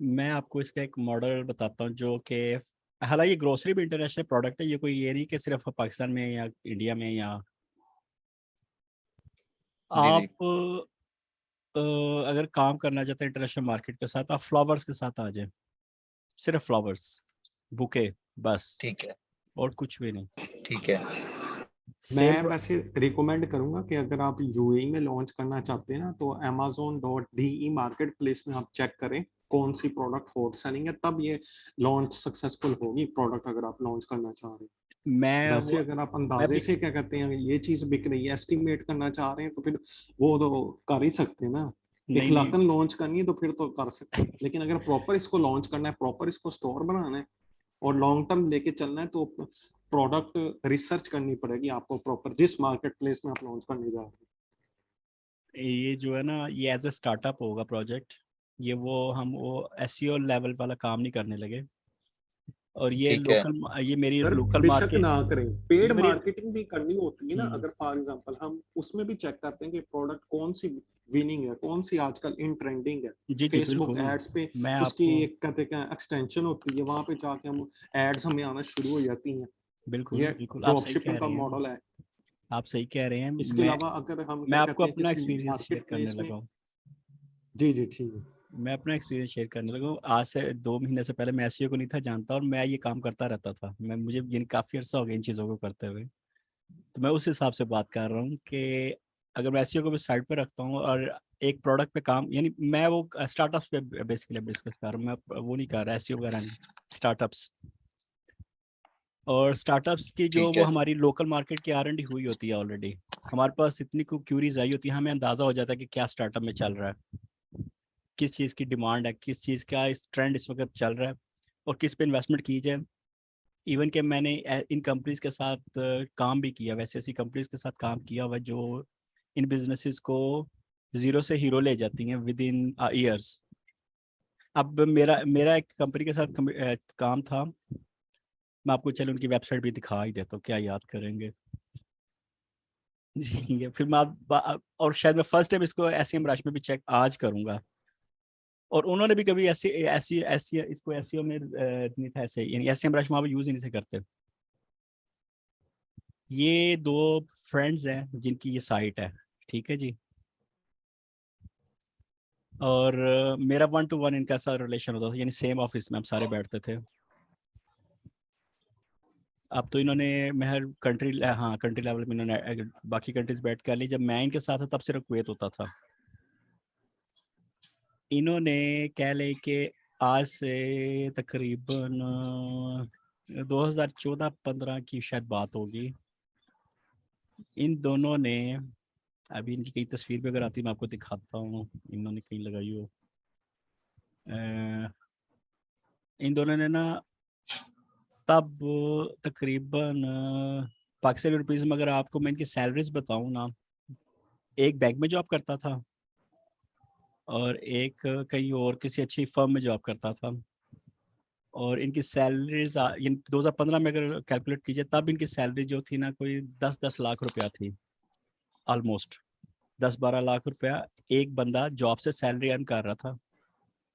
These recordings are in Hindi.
मैं आपको इसका एक मॉडल बताता हूँ जो कि हालांकि ये ग्रोसरी भी इंटरनेशनल प्रोडक्ट है, ये कोई ये नहीं कि सिर्फ पाकिस्तान में या इंडिया में या जी, जी। आप अगर काम करना चाहते हैं इंटरनेशनल मार्केट के साथ, आप फ्लावर्स के साथ आ जाए, सिर्फ फ्लावर्स बुके, बस, ठीक है, और कुछ भी नहीं। ठीक है। सेम मैं वैसे रिकमेंड करूंगा कि अगर आप यूएई में लॉन्च करना चाहते हैं ना, तो amazon.de मार्केट प्लेस में आप चेक करें कौन सी प्रोडक्ट हॉट सेलिंग है, तब ये लॉन्च सक्सेसफुल होगी प्रोडक्ट, अगर आप लॉन्च करना चाह रहे हैं। मैं वैसे वो अगर आप मैं अंदाजे भी से क्या कहते हैं ये चीज बिक रही है एस्टिमेट करना चाह रहे हैं, तो फिर वो तो कर ही सकते हैं ना। नहीं नहीं इखलाकन लॉन्च करनी है तो फिर तो कर सकते हैं, लेकिन अगर प्रॉपर इसको लॉन्च करना है, प्रॉपर इसको स्टोर बनाना है और लॉन्ग टर्म लेके चलना है, तो प्रोडक्ट रिसर्च करनी पड़ेगी आपको प्रॉपर, जिस मार्केट प्लेस में आप लॉन्च करने जा रहे ये जो है ना, ये एज ए स्टार्टअप होगा प्रोजेक्ट। ये वो एसईओ लेवल वाला काम नहीं करने लगे। और ठीक है। ये मेरी हैं। सर लोकल बेशक मार्केट, ना करें, पेड ये मेरी मार्केटिंग भी करनी होती है ना। हम्म, अगर फॉर एग्जांपल हम उसमें भी चेक करते हैं कि प्रोडक्ट कौन सी विनिंग है, कौन सी आजकल इन ट्रेंडिंग है, जी जी फेसबुक बिल्कुल। एड्स पे मैं उसकी आपको एक कहते हैं एक्सटेंशन होती है, वहां पे जाके हम एड्स हमें आना शुरू हो जाती हैं। बिल्कुल ये बिल्कुल आप ड्रॉप सही कह शिपिंग का रहे हैं। मॉडल है। आप सही कह रहे हैं। इसके मैं अलावा अगर हम मैं क्या आपको कहते हैं अपना किसी एक्सपीरियंस शेयर मार्केट करने प्लेस में। लगा हूँ। जी जी ठीक है। मैं अपना एक्सपीरियंस शेयर करने लगा हूँ। आज से 2 महीने से पहले मैं एसईओ को नहीं था जानता, और मैं ये काम करता रहता था। मैं मुझे यानी काफ़ी अर्सा हो गया इन चीज़ों को करते हुए। तो मैं उस हिसाब से बात कर रहा हूँ कि अगर मैं एसईओ को भी साइड पे रखता हूँ और एक प्रोडक्ट पे काम, यानी मैं वो स्टार्टअप्स पे बेसिकली डिस्कस कर रहा हूँ, मैं वो नहीं कर रहा एसईओ वगैरह नहीं, स्टार्टअप्स। और स्टार्टअप्स की जो ठीक वो है। हमारी लोकल मार्केट की आर एंड डी हुई होती है ऑलरेडी। हमारे पास इतनी क्यूरीज आई होती है, हमें अंदाज़ा हो जाता है कि क्या स्टार्टअप में चल रहा है, किस चीज़ की डिमांड है, किस चीज़ का इस ट्रेंड इस वक्त चल रहा है, और किस पे इन्वेस्टमेंट की जाए। इवन कि मैंने इन कंपनीज के साथ काम भी किया, वैसे ऐसी कंपनीज के साथ काम किया हुआ जो इन बिजनेसेस को जीरो से हीरो ले जाती हैं विद इन ईयर्स। अब मेरा मेरा एक कंपनी के साथ काम था। मैं आपको चलो उनकी वेबसाइट भी दिखा ही देता हूँ, क्या याद करेंगे। ठीक है, फिर और शायद मैं फर्स्ट टाइम इसको एसईएम रश में भी चेक आज करूंगा। और उन्होंने भी कभी ऐसी ऐसी ऐसी इसको एसईओ में नहीं था ऐसे, यानी एसईएम रश वहाँ पे यूज ही नहीं से करते। ये दो फ्रेंड्स हैं जिनकी ये साइट है, ठीक है जी। और मेरा 1 to 1 इनका साथ रिलेशन होता था, यानी सेम ऑफिस में हम सारे बैठते थे। अब तो इन्होंने मैं हर कंट्री, हाँ कंट्री लेवल में इन्होंने बाकी कंट्रीज बैठ कर ली। जब मैं इनके साथ था तब सिर्फ कुवैत होता था। इन्होंने कह ले कि आज से तकरीबन 2014-15 की शायद बात होगी। इन दोनों ने, अभी इनकी कई तस्वीर भी अगर आती है मैं आपको दिखाता हूँ, इन्होंने कहीं लगाई हो। अ, इन दोनों ने ना तब तकरीबन पाकिस्तानी रुपीज़ में अगर आपको मैं इनकी सैलरीज बताऊँ ना, एक बैंक में जॉब करता था और एक कहीं और किसी अच्छी फर्म में जॉब करता था। और इनकी सैलरीज 2015 में अगर कैलकुलेट कीजिए तब इनकी सैलरी जो थी ना, कोई 10-10 लाख रुपया थी ऑलमोस्ट। 10-12 लाख रुपया एक बंदा जॉब से सैलरी अर्न कर रहा था।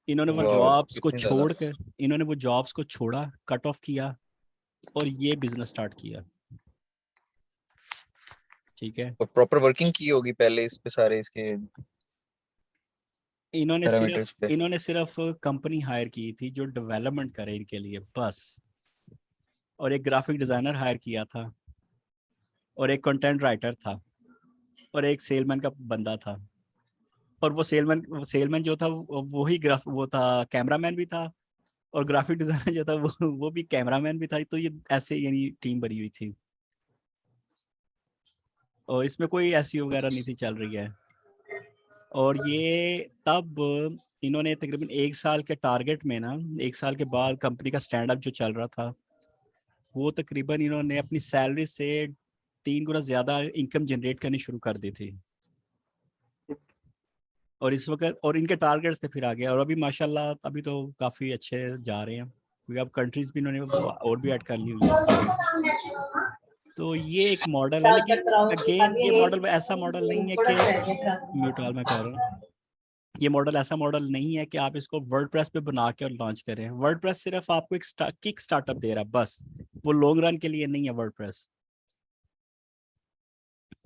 इन्होंने वो वाह! जॉब्स को इतनी ज़्यादा। छोड़ कर, इन्होंने वो जॉब्स को छोड़ा, कट ऑफ किया, और ये बिजनेस स्टार्ट किया। ठीक है। और प्रॉपर वर्किंग की होगी पहले इस पे, सारे इसके इन्होंने सिर्फ पैरामीटर्स पे। इन्होंने सिर्फ कंपनी हायर की थी जो डेवलपमेंट करे इनके लिए बस। और एक ग्राफिक डिजाइनर हायर किया था, और एक कंटेंट राइटर था, और एक सेलमैन का बंदा था। और वो सेलमैन जो था वो ही ग्राफ वो था, कैमरामैन भी था। और ग्राफिक डिजाइनर जो था वो भी कैमरामैन भी था। तो ये ऐसे यानी टीम बनी हुई थी, और इसमें कोई ऐसी वगैरह नहीं थी चल रही है। और ये तब इन्होंने तकरीबन 1 साल के टारगेट में ना, 1 साल के बाद कंपनी का स्टैंड अप जो चल रहा था, वो तकरीबन इन्होंने अपनी सैलरी से 3 गुना ज्यादा इनकम जनरेट करनी शुरू कर दी थी। और इस वक्त और इनके टारगेट्स थे फिर आगे, और अभी माशाल्लाह अभी तो काफी अच्छे जा रहे हैं, क्योंकि अब कंट्रीज भी इन्होंने और भी ऐड कर ली हुई हैं। तो ये एक मॉडल है, लेकिन अगेन ये मॉडल ऐसा मॉडल नहीं है कि म्यूट वाल मैं कर रहा हूँ। ये मॉडल ऐसा मॉडल नहीं है कि आप इसको वर्डप्रेस पे बना के और लॉन्च करें। वर्डप्रेस सिर्फ आपको एक किक स्टार्टअप दे रहा है बस, वो लॉन्ग रन के लिए नहीं है वर्डप्रेस।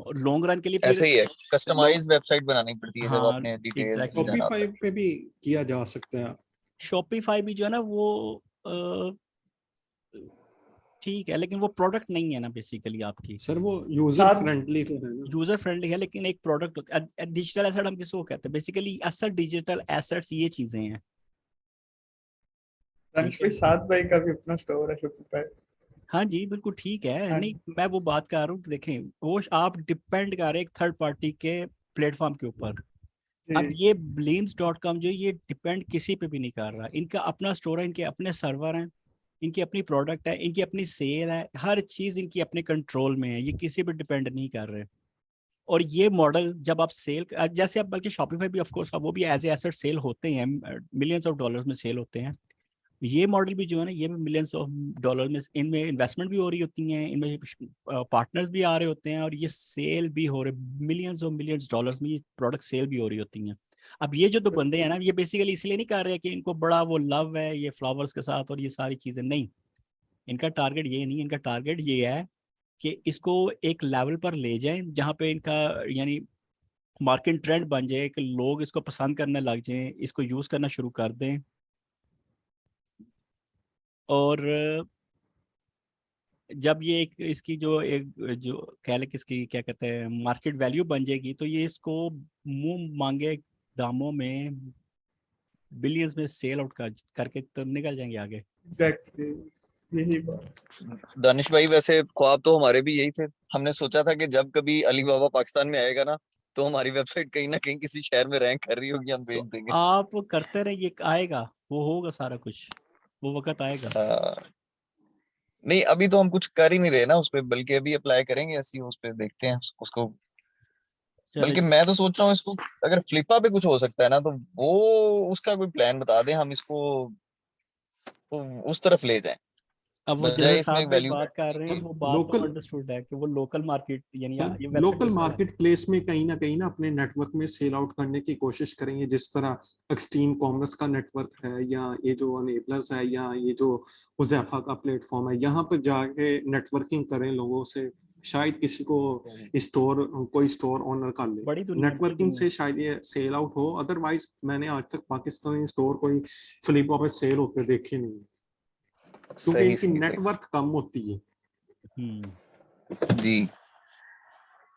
और लॉन्ग रन के लिए फिर ऐसे ही है, कस्टमाइज वेबसाइट बनानी पड़ती है जब हाँ आपने डिटेल्स में एग्जैक्टली। जाना होता शॉपिफाई है। पे भी किया जा सकता है। शॉपिफाई भी जो है ना वो ठीक है, लेकिन वो प्रोडक्ट नहीं है ना बेसिकली आपकी। सर वो यूजर साथ फ्रेंडली तो है ना। यूजर फ्रेंडली है लेकिन एक प्रोडक्ट। डिजिटल एसेट हम किसको कहते हैं? बेसिकली असल डिजिटल एसेट्स ये चीजें हैं। रंश ठीक भाई है, साथ भाई का भी अपना स्टोर है शॉपिफाई। हाँ जी बिल्कुल ठीक है। हाँ नहीं, मैं वो बात कर रहा हूँ कि देखें, वो आप डिपेंड कर रहे हैं एक थर्ड पार्टी के प्लेटफॉर्म के ऊपर। अब जी ये bleams.com जो ये डिपेंड किसी पे भी नहीं कर रहा। इनका अपना स्टोर है, इनके अपने सर्वर हैं, इनकी अपनी प्रोडक्ट है, इनकी अपनी सेल है, हर चीज इनकी अपने कंट्रोल में है, ये किसी पे डिपेंड नहीं कर रहे। और ये मॉडल जब आप सेल, जैसे आप बल्कि शॉपिफाई भी ऑफ कोर्स वो भी एज ए एसेट सेल होते हैं, मिलियंस ऑफ डॉलर्स में सेल होते हैं। ये मॉडल भी जो है ना, ये भी मिलियंस ऑफ डॉलर में, इनमें इन्वेस्टमेंट भी हो रही होती हैं, इनमें पार्टनर्स भी आ रहे होते हैं, और ये सेल भी हो रहे, मिलियंस ऑफ मिलियंस डॉलर्स में ये प्रोडक्ट सेल भी हो रही होती हैं। अब ये जो दो बंदे हैं ना, ये बेसिकली इसलिए नहीं कर रहे कि इनको बड़ा वो लव है ये फ्लावर्स के साथ और ये सारी चीजें, नहीं। इनका टारगेट ये नहीं, इनका टारगेट ये है कि इसको एक लेवल पर ले जाएं जहाँ पे इनका यानी मार्केट ट्रेंड बन जाए कि लोग इसको पसंद करने लग जाएं, इसको यूज करना शुरू कर दें। और जब ये एक इसकी जो एक जो कह ले किसकी क्या कहते हैं मार्केट वैल्यू बन जाएगी, तो ये इसको मुंह मांगे दामों में बिलियंस में सेल आउट करके तो निकल जाएंगे आगे। एग्जैक्टली यही बात। दानिश भाई वैसे ख्वाब तो हमारे भी यही थे। हमने सोचा था कि जब कभी अलीबाबा पाकिस्तान में आएगा ना, तो हमारी वेबसाइट कहीं ना कहीं किसी शहर में रैंक कर रही होगी, हम तो भेज देंगे। आप करते रहे, ये आएगा, वो होगा सारा कुछ, वो वक्त आएगा। नहीं, अभी तो हम कुछ कर ही नहीं रहे ना उस पे, बल्कि अभी अप्लाई करेंगे ऐसी उस पे, देखते हैं उसको। चले, बल्कि मैं तो सोच रहा हूँ इसको, अगर फ्लिपा पे कुछ हो सकता है ना, तो वो उसका कोई प्लान बता दें, हम इसको तो उस तरफ ले जाएं, अब वो जैसे बजाय इसमें साथ भाई वैल्यू। बात कर रहे हैं, सर वो बात तो लोकल अंडरस्टूड है कि वो लोकल मार्केट यानी सर ये वेबसाइट लोकल लोकल है। मार्केट प्लेस में कहीं ना अपने नेटवर्क में सेल आउट करने की कोशिश करेंगे, जिस तरह एक्सट्रीम कॉमर्स का नेटवर्क है, या ये जो अनेबलर्स है, या ये जो हुजैफा का प्लेटफॉर्म है, यहाँ पर जाके नेटवर्किंग करें लोगों से। शायद किसी को स्टोर, कोई स्टोर ओनर कर ले, बड़ी नेटवर्किंग दुनिया। से शायद ये सेल आउट हो। अदरवाइज मैंने आज तक पाकिस्तानी स्टोर कोई फ्लिपा पे सेल होते देखे नहीं, क्योंकि सही इनकी सही सही नेटवर्क कम होती है। हम्म। जी।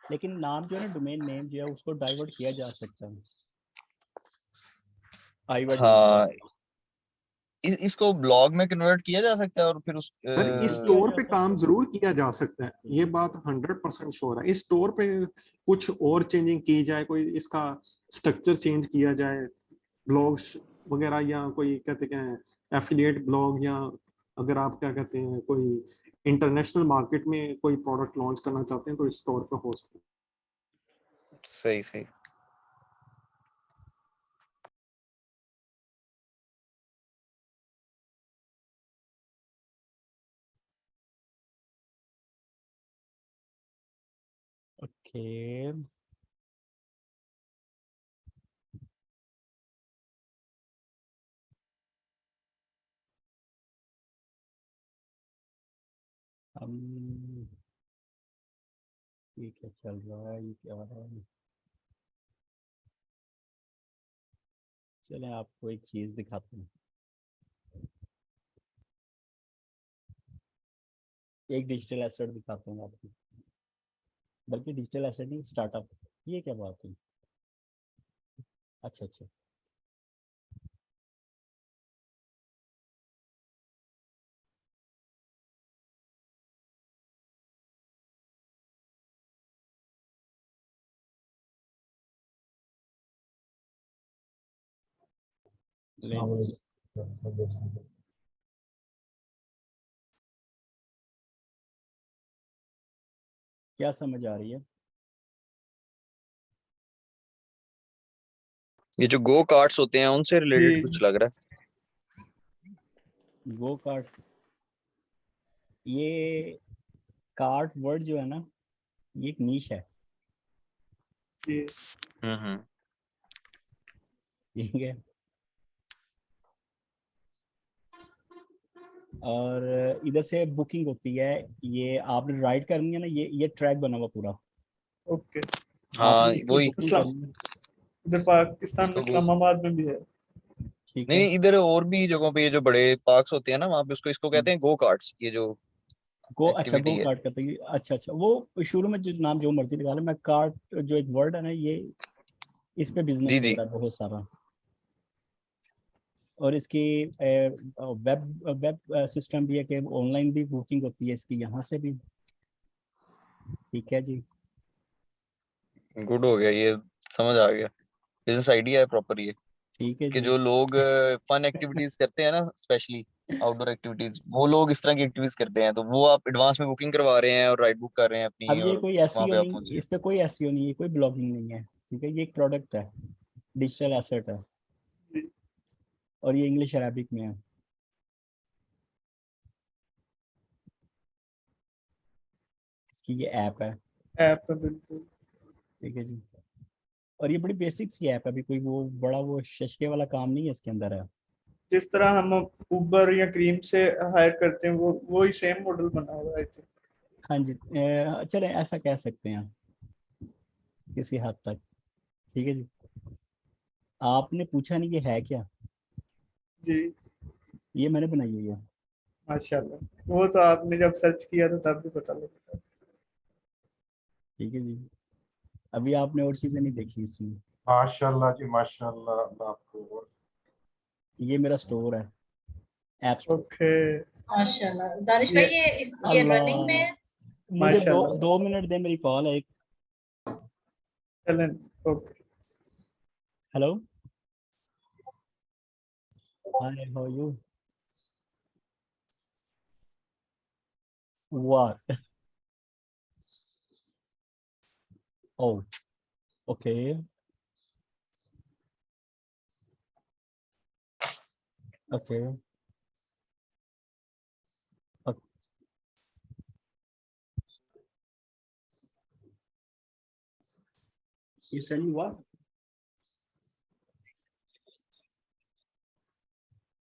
लेकिन नाम जो है ना, डोमेन नेम जो है उसको डाइवर्ट किया जा सकता है iweb.com। हाँ, इसको ब्लॉग में कन्वर्ट किया जा सकता है और फिर उस सर इस किया स्टोर जा पे सकता काम है। जरूर किया जा सकता है, ये बात 100% श्योर है। इस स्टोर पे कुछ और चेंजिंग की जाए, कोई इसका स्ट्रक्चर चेंज किया जाए, ब्लॉग्स वगैरह, या कोई कहते क्या है एफिलिएट ब्लॉग, या अगर आप क्या कहते हैं कोई इंटरनेशनल मार्केट में कोई प्रोडक्ट लॉन्च करना चाहते हैं, तो इस स्टोर पे हो सकता है। सही सही। ओके। हम ये क्या चल रहा है, ये क्या हो रहा है? चलें आपको एक चीज दिखाते हैं, एक डिजिटल एसेट दिखाते हैं आपको, बल्कि डिजिटल एसेट नहीं, स्टार्टअप। ये क्या बात हुई? अच्छा अच्छा। ले क्या समझ आ रही है? ये जो गो कार्ट्स होते हैं उनसे रिलेटेड जी कुछ लग रहा है। गो कार्ड्स, ये कार्ड वर्ड जो है ना, ये एक नीश है। जी हम्म। ठीक है। और इधर से बुकिंग होती है, ये आपने राइड करनी है ना, ये ट्रैक बना हुआ पूरा, ओके। हाँ आपने इसकी वही, बुकिंग इस्लाम करनी है। इधर पाकिस्तान में इसको इस्लामाबाद में भी है। ठीक नहीं है। नहीं, इधर और भी जगहों पे ये जो बड़े पार्क्स होते हैं ना, वहाँ पे इसको कहते हैं गो कार्ट्स, ये जो अच्छा, गो एक्टिविटी है। कार्ट करते हैं। अच्छा अच्छा, वो शुरू में जो नाम जो मर्जी लगा ले, मैं कार्ट जो एक वर्ड है ना, ये इस पे जी बिजनेस जी। होता है बहुत सारा। और इसकी वेब वेब सिस्टम भी है कि ऑनलाइन भी बुकिंग होती है इसकी यहाँ से भी। ठीक है जी। गुड हो गया ये, समझ आ गया, बिजनेस आइडिया है प्रॉपर ये। ठीक है कि जी। जो लोग फन एक्टिविटीज करते हैं ना, स्पेशली आउटडोर एक्टिविटीज, वो लोग इस तरह की एक्टिविटीज करते हैं, तो वो आप एडवांस में बुकिंग करवा रहे हैं और राइड बुक कर रहे हैं अब अपनी, ये और कोई वहां एसईओ पे आप नहीं, पहुंचे। इस पे कोई एसईओ नहीं है, कोई ब्लॉगिंग नहीं है। ठीक है, ये एक प्रोडक्ट है, डिजिटल एसेट है, जी। और ये इंग्लिश अरबिक में है। इसकी ये ऐप है। ऐप तो बिल्कुल ठीक है जी। और ये बड़ी बेसिक सी ऐप है, अभी कोई वो बड़ा वो शशके वाला काम नहीं है इसके अंदर है। जिस तरह हम उबर या क्रीम से हायर करते हैं, वो ही सेम मॉडल बना हुआ है आई थिंक। हाँ जी, चले ऐसा कह सकते हैं किसी हद तक। ठीक है जी। आपने पूछा नहीं ये है क्या, जी ये मैंने बनाई हुई है। माशाल्लाह, वो तो आपने जब सर्च किया था तब भी पता लगा था। ठीक है जी। अभी आपने और चीज़ें नहीं देखी इसमें। माशाल्लाह जी माशाल्लाह, अल्लाह आपको। ये मेरा स्टोर है, ऐप स्टोर। ओके। माशाल्लाह दानिश ये भाई, ये रनिंग में है। मुझे दो माशाल्लाह। 2 मिनट दे, मेरी कॉल है एक। चलें। Okay. Hello, hi, how you, what, oh, okay, okay, you send me what,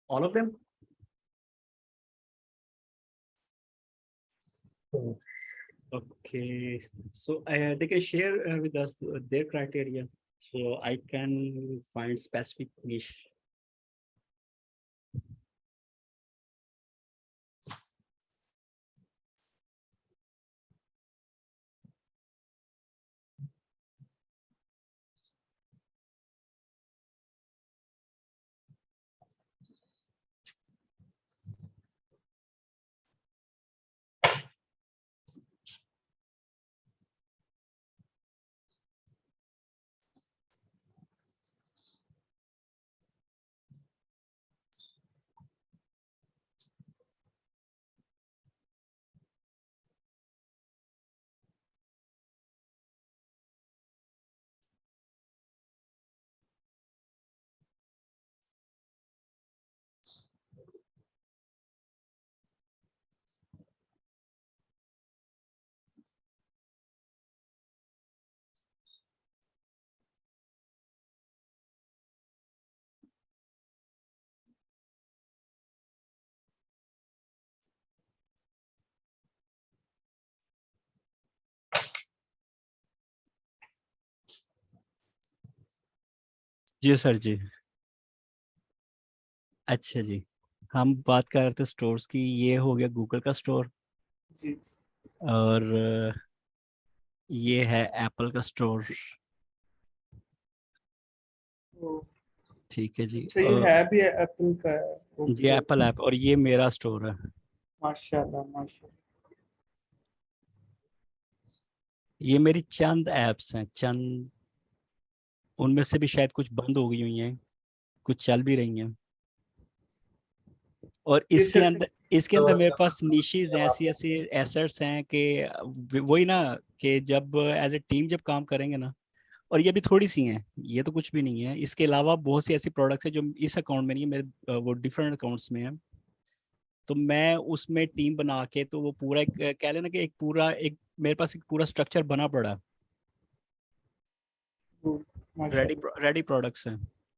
all of them? Oh, okay, so they can share with us their criteria, so I can find specific niche. जी सर जी। अच्छा जी, हम बात कर रहे थे स्टोर्स की, ये हो गया गूगल का स्टोर, जी। और ये है एप्पल का स्टोर। ओ, ठीक है जी। अच्छा, ये है भी एप्पल का है। ये ओके। एप्पल ऐप, और ये मेरा स्टोर है। माशाल्लाह माशाल्लाह। ये मेरी चंद ऐप्स हैं, चंद, उनमें से भी शायद कुछ बंद हो गई हुई हैं, कुछ चल भी रही हैं। और ये इसके अंदर मेरे पास निशीज हैं, ऐसी ऐसी एसेट्स हैं कि वही ना, कि जब एज ए टीम जब काम करेंगे ना, और ये भी थोड़ी सी हैं, ये तो कुछ भी नहीं है, इसके अलावा बहुत सी ऐसी प्रोडक्ट्स हैं जो इस अकाउंट में नहीं है, मेरे वो डिफरेंट अकाउंट्स में है। तो मैं उसमें टीम बना के, तो वो पूरा एक कह लेना कि एक पूरा एक मेरे पास एक पूरा स्ट्रक्चर बना पड़ा, माशाल्लाह। रेडी प्रोडक्ट्स हैं।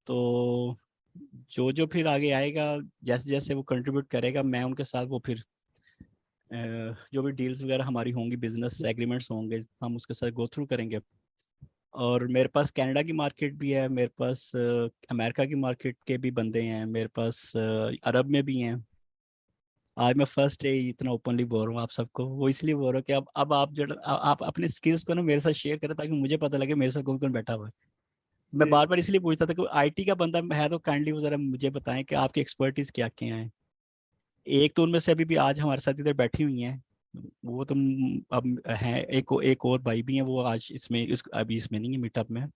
तो जो जो फिर आगे आएगा, जैसे जैसे वो कंट्रीब्यूट करेगा, मैं उनके साथ वो फिर जो भी डील्स वगैरह हमारी होंगी, बिजनेस एग्रीमेंट्स होंगे, हम उसके साथ गो थ्रू करेंगे। और मेरे पास कनाडा की मार्केट भी है, मेरे पास अमेरिका की मार्केट के भी बंदे हैं, मेरे पास अरब में भी हैं। आज मैं फर्स्ट डे इतना ओपनली बोल रहा हूँ आप सबको, वो इसलिए बोल रहा हूँ कि अब आप जो आप अपने स्किल्स को ना मेरे साथ शेयर करें, ताकि मुझे पता लगे मेरे साथ कौन कौन बैठा हुआ है। मैं जी बार बार इसलिए पूछता था कि आईटी का बंदा है तो काइंडली वो जरा मुझे बताएं कि आपकी एक्सपर्टीज क्या क्या है। एक तो उनमें से अभी भी आज हमारे साथ इधर बैठी हुई हैं, वो तुम अब हैं, एक और भाई भी हैं, वो आज इसमें अभी इसमें नहीं है, मीटअप में।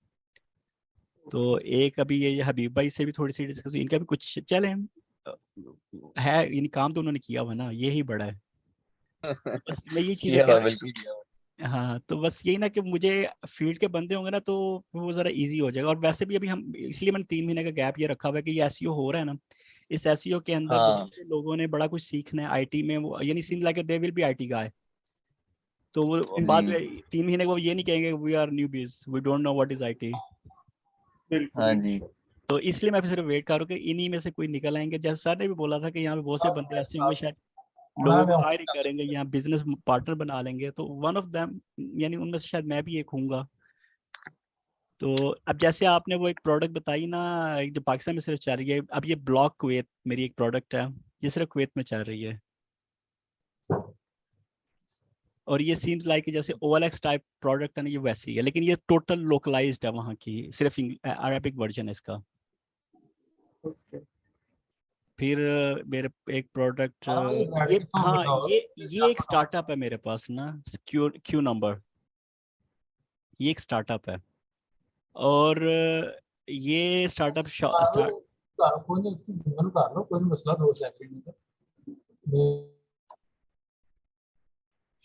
तो एक अभी ये हबीब भाई से भी थोड़ी सी डिस्कस, इनका भी कुछ चले है, इन काम तो उन्होंने किया हुआ ना, यही बड़ा है। बस मैं ये चीजें किया कह हुआ, रहा बिल्कुल किया हुआ। हूँ। हाँ, तो बस यही ना कि मुझे फील्ड के बंदे होंगे ना तो वो जरा इजी हो जाएगा। और वैसे भी अभी हम, इसलिए मैंने 3 महीने का गैप ये रखा हुआ है कि ये एसईओ हो रहा है ना, इस एसईओ के अंदर हाँ बहुत से लोगों ने बड़ा कुछ सीखना है आईटी में, वो यानी scene like they will be IT guy. तो वो बाद में जी, 3 महीने को वो ये नहीं कहेंगे we are newbies, we don't know what is IT. बिल्कुल हाँ बिल्कुल। जी। तो इसलिए मैं फिर सिर्फ वेट कर रहा हूँ कि इन्हीं में से कोई निकल आएंगे। जैसे सर ने भी बोला था कि यहाँ पे बहुत से बंदे ऐसे होंगे शायद लोगों को हायर करेंगे, यहाँ बिजनेस पार्टनर बना लेंगे, तो वन ऑफ देम, यानी उनमें से शायद मैं भी एक हूँगा। तो अब जैसे आपने वो एक प्रोडक्ट बताई ना, एक जो पाकिस्तान में सिर्फ चल रही है, अब ये ब्लॉक कुवैत मेरी एक प्रोडक्ट है, ये सिर्फ कुवैत में चल रही है। और ये सीम्स लाइक जैसे OLX टाइप प्रोडक्ट है ना, ये वैसी है, लेकिन ये टोटल लोकलाइज्ड है वहाँ की, सिर्फ अरबिक वर्जन है इसका। ओके। फिर मेरे एक प्रोडक्ट, ये हाँ, ये एक स्टार्टअप है मेरे पास ना, क्यू नंबर, ये एक स्टार्टअप है। और ये स्टार्टअप स्टार्ट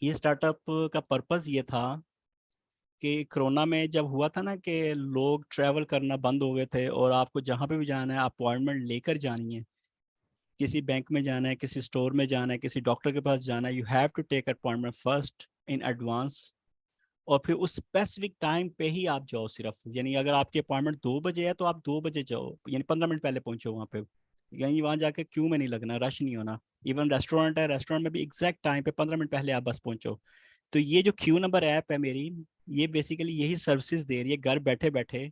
ये स्टार्टअप का पर्पस ये था कि कोरोना में जब हुआ था ना कि लोग ट्रैवल करना बंद हो गए थे, और आपको जहाँ पे भी जाना है अपॉइंटमेंट लेकर जानी है, किसी बैंक में जाना है, किसी स्टोर में जाना है, किसी डॉक्टर के पास जाना है, you have to take appointment first in advance. और फिर उस स्पेसिफिक टाइम पे ही आप जाओ सिर्फ, यानी अगर आपकी अपॉइंटमेंट 2 बजे है तो आप 2 बजे जाओ, यानी 15 मिनट पहले पहुंचो वहाँ पे, यानी वहाँ जाके क्यू में नहीं लगना, रश नहीं होना। इवन रेस्टोरेंट है, रेस्टोरेंट में भी एग्जैक्ट टाइम पे 15 मिनट पहले आप बस पहुंचो। तो ये जो क्यू नंबर ऐप है मेरी, ये बेसिकली यही सर्विसेज दे रही है घर बैठे बैठे।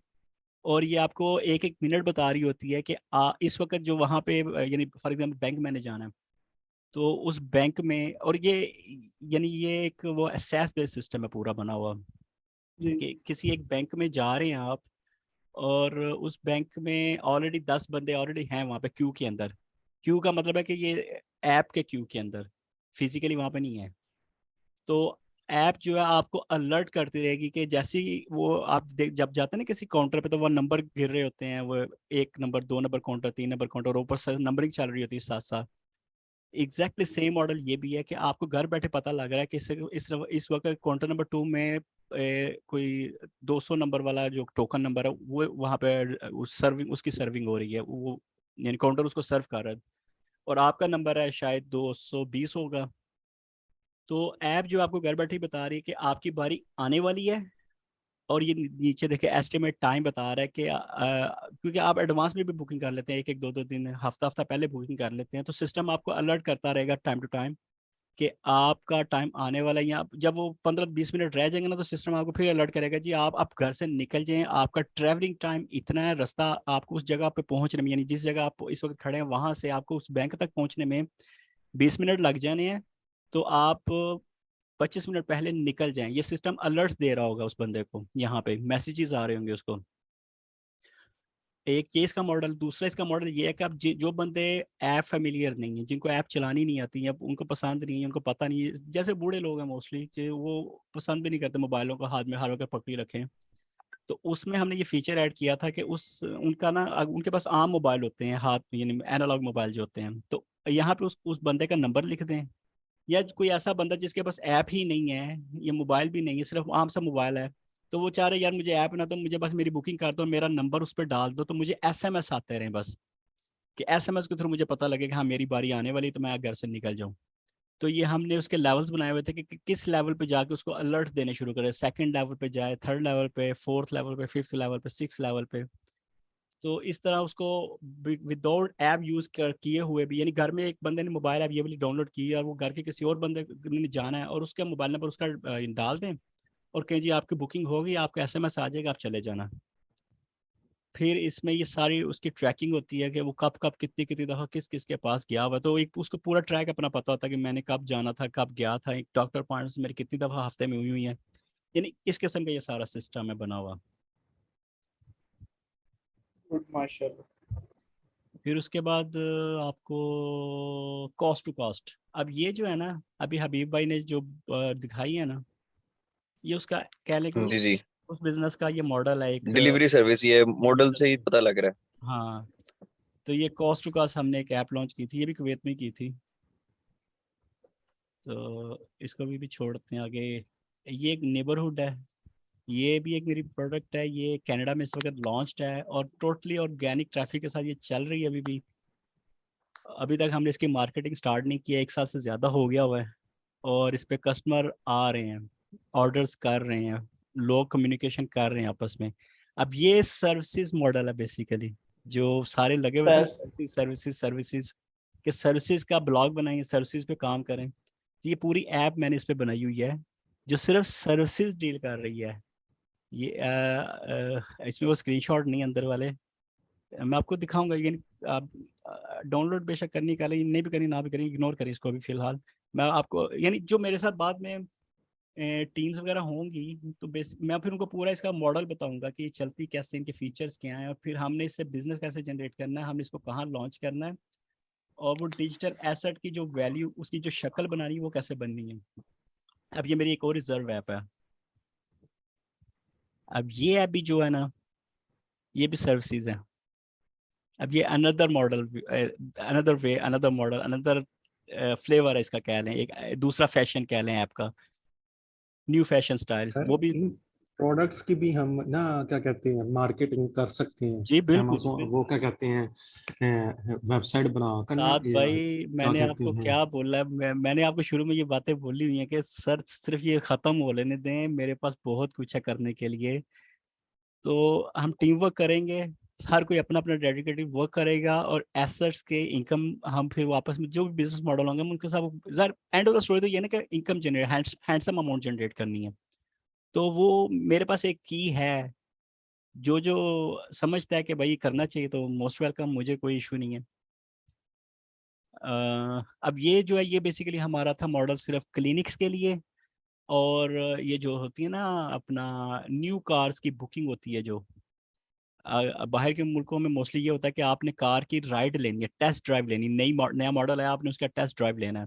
और ये आपको एक एक मिनट बता रही होती है कि इस वक्त जो वहाँ पे यानी फॉर एग्जाम्पल बैंक मैंने जाना है, तो उस बैंक में, और ये यानी ये एक वो एसेस बेस्ड सिस्टम है पूरा बना हुआ, जी कि किसी एक बैंक में जा रहे हैं आप, और उस बैंक में ऑलरेडी 10 बंदे ऑलरेडी हैं वहाँ पे क्यू के अंदर। क्यू का मतलब है कि ये ऐप के क्यू के अंदर, फिजिकली वहाँ पे नहीं है। तो ऐप जो है आपको अलर्ट करती रहेगी कि जैसे ही वो आप जब जाते हैं ना किसी काउंटर पे, तो वो नंबर गिर रहे होते हैं, वो 1 number 2 number counter 3 number counter, और ऊपर से नंबरिंग चल रही होती है साथ साथ। एग्जैक्टली सेम मॉडल ये भी है कि आपको घर बैठे पता लग रहा है कि इस वक्त काउंटर नंबर 2 में कोई 200 नंबर वाला जो टोकन नंबर है वो वहाँ पे सर्विंग, उसकी सर्विंग हो रही है, वो यानी काउंटर उसको सर्व कर रहा है, और आपका नंबर है शायद 220 होगा। तो ऐप जो आपको घर बैठे ही बता रही है कि आपकी बारी आने वाली है। और ये नीचे देखे एस्टिमेट टाइम बता रहा है कि क्योंकि आप एडवांस में भी बुकिंग कर लेते हैं, एक एक दो दो दिन, हफ्ता हफ्ता पहले बुकिंग कर लेते हैं, तो सिस्टम आपको अलर्ट करता रहेगा टाइम टू टाइम कि आपका टाइम आने वाला है। या जब वो 15-20 मिनट रह जाएंगे ना, तो सिस्टम आपको फिर अलर्ट करेगा जी आप घर से निकल जाएं, आपका ट्रैवलिंग टाइम इतना है, रास्ता आपको उस जगह पे पहुंचने में, यानी जिस जगह आप इस वक्त खड़े हैं वहां से आपको उस बैंक तक पहुंचने में 20 मिनट लग जाने हैं। तो आप 25 मिनट पहले निकल जाएं। ये सिस्टम अलर्ट्स दे रहा होगा उस बंदे को, यहाँ पे मैसेजेस आ रहे होंगे उसको। एक ये इसका मॉडल। दूसरा इसका मॉडल ये है कि आप जो बंदे ऐप फेमिलियर नहीं है, जिनको ऐप चलानी नहीं आती है, उनको पसंद नहीं है, उनको पता नहीं है, जैसे बूढ़े लोग हैं मोस्टली, जो वो पसंद भी नहीं करते मोबाइलों को हाथ में हर वक्त पकड़ी रखें, तो उसमें हमने ये फीचर ऐड किया था कि उस उनका ना उनके पास आम मोबाइल होते हैं, हाथ यानी एनालॉग मोबाइल जो होते हैं, तो यहाँ पे उस बंदे का नंबर लिख दें। या कोई ऐसा बंदा जिसके पास ऐप ही नहीं है, ये मोबाइल भी नहीं है, सिर्फ आम सा मोबाइल है, तो वो चाह रहे यार मुझे ऐप ना दो, मुझे बस मेरी बुकिंग कर दो, मेरा नंबर उस पर डाल दो, तो मुझे एसएमएस आते रहे बस, कि एसएमएस के थ्रू मुझे पता लगे कि हाँ मेरी बारी आने वाली, तो मैं घर से निकल जाऊँ। तो ये हमने उसके लेवल्स बनाए हुए थे कि किस लेवल पे जाके उसको अलर्ट देने शुरू करें, सेकंड लेवल पे जाए, थर्ड लेवल पे, फोर्थ लेवल पे, फिफ्थ लेवल पे, सिक्स लेवल पे। तो इस तरह उसको विदाउट ऐप यूज किए हुए भी, यानी घर में एक बंदे ने मोबाइल ऐप ये वाली डाउनलोड की और वो घर के किसी और बंदे ने जाना है और उसके मोबाइल नंबर उसका डाल दें और कहें जी आपकी बुकिंग होगी, आपका SMS आ जाएगा, आप चले जाना। फिर इसमें ये सारी उसकी ट्रैकिंग होती है कि वो कब कब कितनी कितनी दफ़ा किस किस के पास गया हुआ है, तो एक उसको पूरा ट्रैक अपना पता होता है कि मैंने कब जाना था, कब गया था, एक डॉक्टर पॉइंट्स मेरी कितनी दफ़ा हफ्ते में हुई है, यानी इस किस्म का ये सारा सिस्टम है बना हुआ। गुड माशाल्लाह। फिर उसके बाद आपको कॉस्ट टू कॉस्ट, अब ये जो है ना अभी हबीब भाई ने जो दिखाई है ना, ये उसका कह लें कि जी जी, उस बिजनेस का ये मॉडल है एक डिलीवरी सर्विस, ये मॉडल से ही पता लग रहा है। हाँ। तो ये कॉस्ट टू कॉस्ट हमने एक ऐप लॉन्च की थी, ये भी कुवैत में की थी, तो इसको भी छोड़ते हैं आगे। ये एक नेबरहुड है, ये भी एक मेरी प्रोडक्ट है, ये कनाडा में इस वक्त लॉन्च्ड है और टोटली ऑर्गेनिक ट्रैफिक के साथ ये चल रही है अभी भी। अभी तक हमने इसकी मार्केटिंग स्टार्ट नहीं किया, 1 साल से ज़्यादा हो गया हुआ है और इस पे कस्टमर आ रहे हैं, ऑर्डर्स कर रहे हैं, लोग कम्युनिकेशन कर रहे हैं आपस में। अब ये सर्विसेज मॉडल है बेसिकली, जो सारे लगे हुए थे ना सर्विसेज सर्विसेज के, सर्विसेज का ब्लॉग बनाएंगे, सर्विसेज पे काम करें। तो ये पूरी ऐप मैंने इस पे बनाई हुई है जो सिर्फ सर्विसेज डील कर रही है। ये इसमें वो स्क्रीनशॉट नहीं अंदर वाले, मैं आपको दिखाऊंगा, ये आप डाउनलोड बेशक करनी का नहीं भी करनी ना भी करनी, इग्नोर करें इसको अभी फिलहाल। मैं आपको यानी जो मेरे साथ बाद में टीम्स वगैरह होंगी तो मैं फिर उनको पूरा इसका मॉडल बताऊंगा कि ये चलती कैसे, इनके फीचर्स क्या हैं और फिर हमने इससे बिजनेस कैसे जनरेट करना है, हमने इसको कहाँ लॉन्च करना है और वो डिजिटल एसेट की जो वैल्यू, उसकी जो शक्ल बनानी है वो कैसे बननी है। अब ये मेरी एक और रिजर्व ऐप है। अब ये ऐप भी जो है ना, ये भी सर्विसेज है। अब ये another model, another way, another model, another flavour है इसका, कह लें एक दूसरा फैशन कह लें ऐप का, न्यू फैशन स्टाइल सर वो भी। इन प्रोडक्ट्स की भी हम ना क्या कहते हैं मार्केटिंग कर सकते हैं। जी बिल्कुल Amazon वो बिल्कुल। क्या कहते हैं वेबसाइट बनाकर ना साद या भाई क्या मैंने कहते आपको हैं। क्या बोला है, मैंने आपको शुरू में ये बातें बोली हुई हैं कि सर सिर्फ ये खत्म हो लेने दें, मेरे पास बहुत कुछ है करने के लिए। तो हम टीम वर्क करेंगे, हर कोई अपना अपना डेडिकेटेड वर्क करेगा और एसेट्स के इनकम हम फिर वापस में जो भी बिजनेस मॉडल होंगे हम उनके साथ यार, एंड ऑफ द स्टोरी तो ये ना कि income generate, handsome amount generate करनी है। तो वो मेरे पास एक की है, जो जो समझता है कि भाई करना चाहिए तो मोस्ट वेलकम, मुझे कोई इशू नहीं है। अब ये जो है ये बेसिकली हमारा था मॉडल सिर्फ क्लिनिक्स के लिए, और ये जो होती है ना अपना न्यू कार्स की बुकिंग होती है जो बाहर के मुल्कों में मोस्टली ये होता है कि आपने कार की राइड लेनी है, टेस्ट ड्राइव लेनी, नया मॉडल है, आपने उसका टेस्ट ड्राइव लेना है,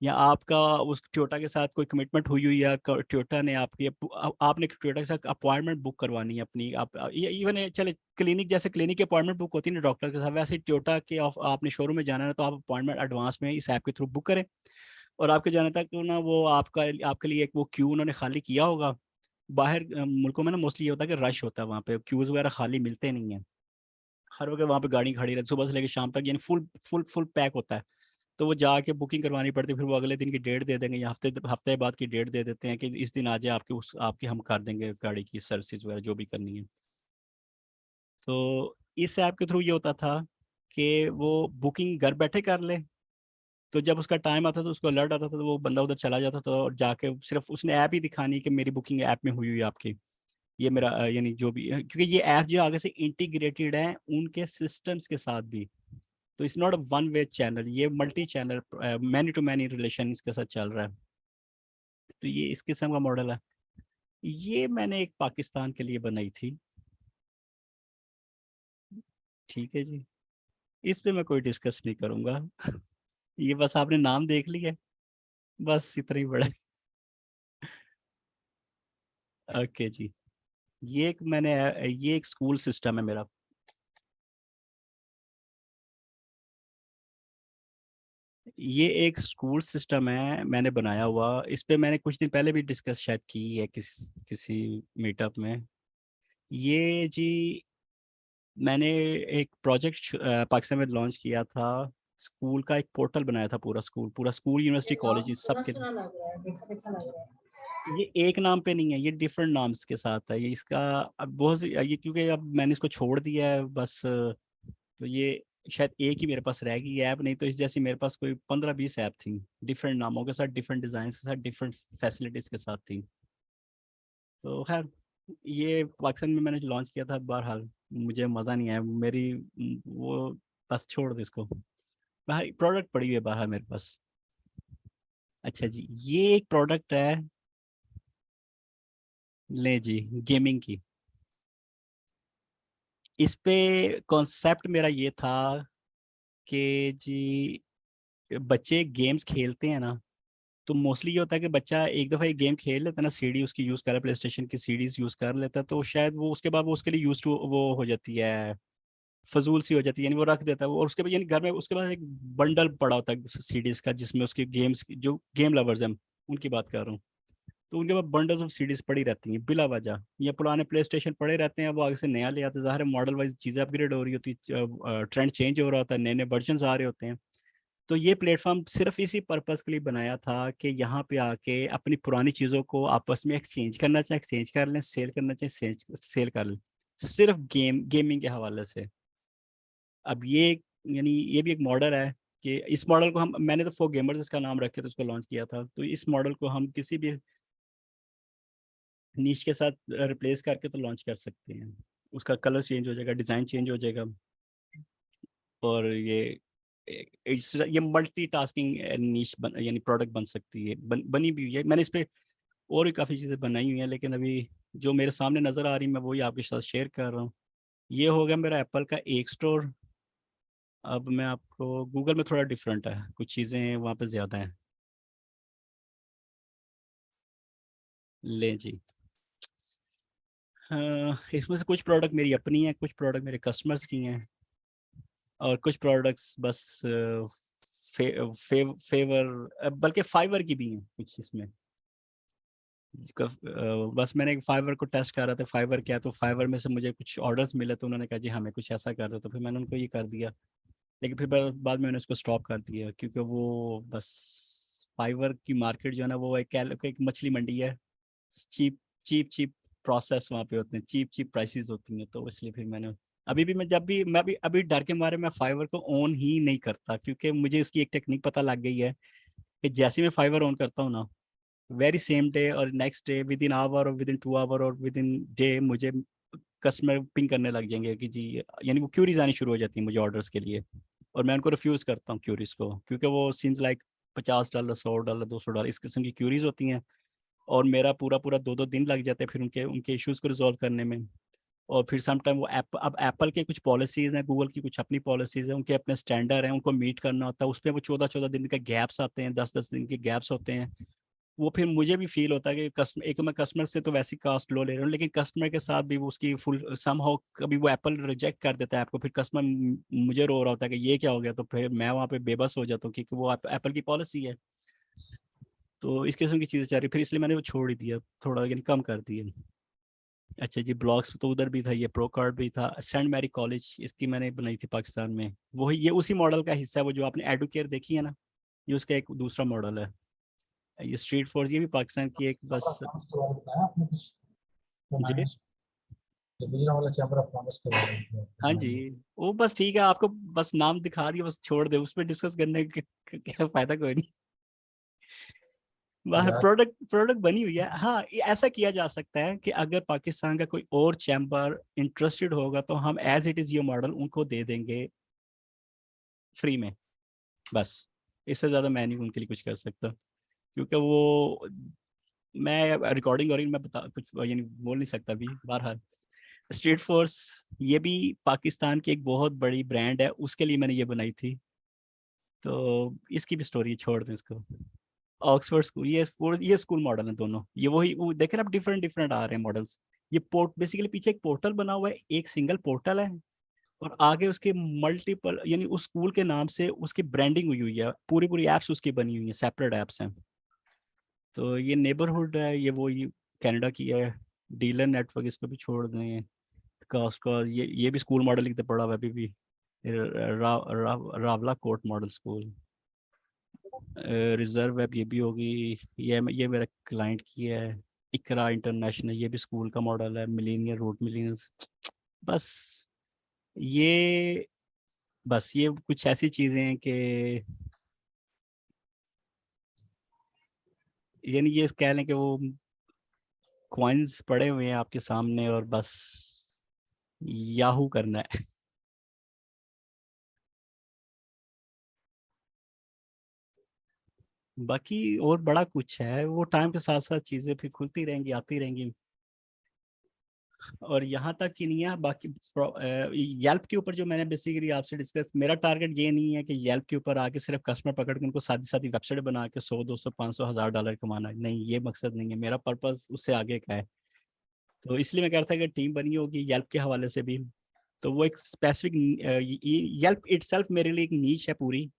या आपका उस टोयोटा के साथ कोई कमिटमेंट हुई हुई है, टोयोटा ने आपकी आपने टोयोटा के साथ अपॉइंटमेंट बुक करवानी है अपनी, आप इवन चले क्लिनिक, जैसे क्लिनिक की अपॉइंटमेंट बुक होती है ना डॉक्टर के साथ, वैसे ही टोयोटा के आपने शोरूम में जाना है तो आप अपॉइंटमेंट एडवांस में इस ऐप के थ्रू बुक करें और आपके जाने तक ना वो आपका आपके लिए एक वो क्यू उन्होंने खाली किया होगा। बाहर मुल्कों में ना मोस्टली ये होता है कि रश होता है वहाँ पे, क्यूज वगैरह खाली मिलते नहीं है, हर वक्त वहाँ पे गाड़ी खड़ी रहती सुबह से लेकर शाम तक, यानी फुल फुल फुल पैक होता है। तो वो जाके बुकिंग करवानी पड़ती है, फिर वो अगले दिन की डेट दे देंगे या हफ्ते बाद की डेट दे देते हैं कि इस दिन आ जाए, आपकी हम कर देंगे गाड़ी की सर्विसेज वगैरह जो भी करनी है। तो इस ऐप के थ्रू ये होता था कि वो बुकिंग घर बैठे कर ले, तो जब उसका टाइम आता था उसको अलर्ट आता था तो वो बंदा उधर चला जाता था और जाके सिर्फ उसने ऐप ही दिखानी कि मेरी बुकिंग ऐप में हुई हुई है आपकी, ये मेरा यानी जो भी क्योंकि ये ऐप जो आगे से इंटीग्रेटेड है उनके सिस्टम्स के साथ भी, तो it's not a one way channel, ये multi channel many to many relation इसके साथ चल रहा है। तो ये इस किस्म का मॉडल है। ये मैंने एक पाकिस्तान के लिए बनाई थी, ठीक है जी, इस पे मैं कोई डिस्कस नहीं करूंगा। ये बस आपने नाम देख लिया, बस इतना ही बड़ा है। ओके जी, ये एक मैंने ये एक स्कूल सिस्टम है मेरा। ये एक स्कूल सिस्टम है मैंने बनाया हुआ, इस पे मैंने कुछ दिन पहले भी डिस्कस शायद की है किसी मीटअप में। ये जी मैंने एक प्रोजेक्ट पाकिस्तान में लॉन्च किया था, स्कूल का एक पोर्टल बनाया था, पूरा स्कूल यूनिवर्सिटी ये नाम कॉलेज सुना सबके लिए। सुना लग रहा है, देखा देखा लग रहा है। ये एक नाम पे नहीं है, ये डिफरेंट नाम्स के साथ है। ये इसका अब बहुत ये क्योंकि अब मैंने इसको छोड़ दिया है बस, तो ये शायद एक ही मेरे पास रह गई ऐप, नहीं तो इस जैसी मेरे पास कोई 15-20 ऐप थी डिफरेंट नामों के साथ, डिफरेंट डिजाइन के साथ, डिफरेंट फैसिलिटीज के साथ थी। तो खैर ये पाकिस्तान में मैंने लॉन्च किया था, बहरहाल मुझे मज़ा नहीं आया मेरी वो, बस छोड़ दो इसको। भाई प्रोडक्ट पड़ी हुई है बहरहाल मेरे पास। अच्छा जी, ये एक प्रोडक्ट है, ले जी, गेमिंग की। इस पे कॉन्सेप्ट मेरा ये था कि जी बच्चे गेम्स खेलते हैं ना, तो मोस्टली ये होता है कि बच्चा एक दफ़ा एक गेम खेल लेता है ना, सीडी उसकी यूज़ कर प्ले स्टेशन की सीडीज यूज़ कर लेता है, तो शायद वो उसके बाद वो उसके लिए यूज टू वो हो जाती है, फजूल सी हो जाती है, यानी वो रख देता है वो, और उसके बाद यानी घर में उसके पास एक बंडल पड़ा होता है सीडीज का, जिसमें उसके गेम्स जो गेम लवर्स हैं उनकी बात कर रहा हूँ, तो उनके पास बंडल्स ऑफ सीडीज पड़ी रहती हैं बिला वजह, या पुराने प्ले स्टेशन पड़े रहते हैं, वो आगे से नया ले आते हैं, ज़ाहिर है मॉडल वाइज चीज़ें अपग्रेड हो रही होती है, ट्रेंड चेंज हो रहा होता है, नए नए वर्जन आ रहे होते हैं। तो ये प्लेटफॉर्म सिर्फ इसी पर्पस के लिए बनाया था कि यहाँ पे आके अपनी पुरानी चीज़ों को आपस में एक्सचेंज करना चाहे एक्सचेंज कर लें, सेल करना चाहे सेल कर लें, सिर्फ गेमिंग के हवाले से। अब ये यानी ये भी एक मॉडल है कि इस मॉडल को हम, मैंने तो फॉर गेमर्स इसका नाम रख के तो उसको लॉन्च किया था, तो इस मॉडल को हम किसी भी नीश के साथ रिप्लेस करके तो लॉन्च कर सकते हैं, उसका कलर चेंज हो जाएगा, डिज़ाइन चेंज हो जाएगा, और ये मल्टीटास्किंग नीश यानी प्रोडक्ट बन सकती है, बनी भी हुई है, मैंने इस पे और भी काफ़ी चीज़ें बनाई हुई हैं, लेकिन अभी जो मेरे सामने नज़र आ रही मैं वही आपके साथ शेयर कर रहा हूँ। ये हो गया मेरा एप्पल का एक स्टोर। अब मैं आपको गूगल में थोड़ा डिफरेंट है, कुछ चीज़ें वहाँ पे ज़्यादा हैं। ले जी, हाँ, इसमें से कुछ प्रोडक्ट मेरी अपनी है, कुछ प्रोडक्ट मेरे कस्टमर्स की हैं, और कुछ प्रोडक्ट्स बस फेवर बल्कि फाइवर की भी हैं कुछ इसमें। बस मैंने एक फाइवर को टेस्ट कर रहा था, फाइवर क्या, तो फाइवर में से मुझे कुछ ऑर्डर्स मिले, तो उन्होंने कहा जी हमें कुछ ऐसा कर दो, तो फिर मैंने उनको ये कर दिया, लेकिन फिर बाद में मैंने उसको स्टॉप कर दिया, क्योंकि वो बस फाइवर की मार्केट जो है ना, वो एक मछली मंडी है, चीप चीप चीप प्रोसेस वहाँ पे होते हैं, चीप चीप प्राइसेस होती हैं, तो इसलिए फिर मैंने अभी भी मैं भी अभी डर के मारे मैं फाइवर को ऑन ही नहीं करता, क्योंकि मुझे इसकी एक टेक्निक पता लग गई है कि जैसे मैं फाइवर ऑन करता हूँ ना, वेरी सेम डे और next day, within hour और विद इन 2 आवर और विद इन डे मुझे कस्टमर पिंग करने लग जाएंगे कि जी, यानी वो क्यूरीज आनी शुरू हो जाती है मुझे ऑर्डर्स के लिए, और मैं उनको रिफ्यूज़ करता हूँ क्यूरीज को, क्योंकि वो सीम्स लाइक $50, $100, $200 इस किस्म की क्यूरीज होती हैं, और मेरा पूरा पूरा 2-2 दिन लग जाते हैं फिर उनके उनके इश्यूज को रिजॉल्व करने में। और फिर सम टाइम वो अब एप्पल के कुछ पॉलिसीज हैं, गूगल की कुछ अपनी पॉलिसीज हैं, उनके अपने स्टैंडर्ड हैं, उनको मीट करना होता है, उसमें वो 14-14 दिन के गैप्स आते हैं, 10-10 दिन के गैप्स होते हैं। वो फिर मुझे भी फील होता है कि कस्टमर, एक तो मैं कस्टमर से तो वैसी कास्ट लो ले रहा हूँ, लेकिन कस्टमर के साथ भी वो उसकी फुल समहाउ कभी वो एप्पल रिजेक्ट कर देता है आपको, फिर कस्टमर मुझे रो रहा होता है कि ये क्या हो गया, तो फिर मैं वहाँ पे बेबस हो जाता हूँ, क्योंकि वो एप्पल की पॉलिसी है। तो इस किस्म की चीज़ें चाह रही, फिर इसलिए मैंने वो छोड़ ही दिया, थोड़ा यानी कम कर दिया। अच्छा जी, ब्लॉग्स तो उधर भी था, ये प्रो कार्ड भी था, सेंट मैरी कॉलेज इसकी मैंने बनाई थी पाकिस्तान में, वो ये उसी मॉडल का हिस्सा है, वो जो आपने एडुकेयर देखी है ना, ये उसका एक दूसरा मॉडल है। ये स्ट्रीट फोर्स, ये भी पाकिस्तान की एक बस बताया आपने कुछ जी, डिवीजन वाला चैम्बर ऑफ कॉमर्स के बारे में हाँ जी, वो बस ठीक है, आपको बस नाम दिखा दिया, बस छोड़ दे, उस पर डिस्कस करने का क्या फायदा, कोई नहीं। वह यार प्रोडक्ट प्रोडक्ट बनी हुई है। हाँ, ये ऐसा किया जा सकता है कि अगर पाकिस्तान का कोई और चैम्बर इंटरेस्टेड होगा, तो हम एज इट इज़ ये मॉडल उनको दे देंगे फ्री में, बस इससे ज़्यादा मैं नहीं उनके लिए कुछ कर सकता, क्योंकि वो मैं रिकॉर्डिंग और मैं बता कुछ यानी बोल नहीं सकता अभी। बहरहाल स्ट्रीट फोर्स ये भी पाकिस्तान की एक बहुत बड़ी ब्रांड है, उसके लिए मैंने ये बनाई थी, तो इसकी भी स्टोरी छोड़ दें इसको। ऑक्सफोर्ड स्कूल, ये स्कूल मॉडल है दोनों, ये वही वो देखे ना आप, डिफरेंट डिफरेंट आ रहे हैं मॉडल्स। ये पोर्ट बेसिकली पीछे एक पोर्टल बना हुआ है, एक सिंगल पोर्टल है, और आगे उसके मल्टीपल यानी उस स्कूल के नाम से उसकी ब्रांडिंग हुई हुई है, पूरी पूरी एप्स उसकी बनी हुई है, सेपरेट एप्स हैं। तो ये नेबरहुड है, ये कनाडा की है, डीलर नेटवर्क इसको भी छोड़ दें, कास्ट का ये भी स्कूल मॉडल लिखते पड़ा हुआ है अभी भी, Rawla court model school. Reserve web ये भी होगी, ये मेरा क्लाइंट की है। इकरा इंटरनेशनल ये भी स्कूल का मॉडल है। मिलीनियर रूट मिलीनियर्स, बस ये ये कुछ ऐसी चीज़ें हैं कि यानी ये कह लें कि वो कॉइन्स पड़े हुए हैं आपके सामने और बस याहू करना है। बाकी और बड़ा कुछ है, वो टाइम के साथ साथ चीज़ें फिर खुलती रहेंगी, आती रहेंगी। और यहाँ तक कि नहीं है बाकी येल्प के ऊपर जो मैंने बेसिकली आपसे डिस्कस, मेरा टारगेट ये नहीं है कि येल्प के ऊपर आके सिर्फ कस्टमर पकड़ के उनको सादी सादी वेबसाइट बना के 100 200 500 हज़ार डॉलर कमाना, नहीं ये मकसद नहीं है मेरा। पर्पस उससे आगे का है। तो इसलिए मैं कह रहा था कि टीम बनी होगी येल्प के हवाले से भी, तो वो एक स्पेसिफिक येल्प इटसेल्फ मेरे लिए एक नीश है पूरी,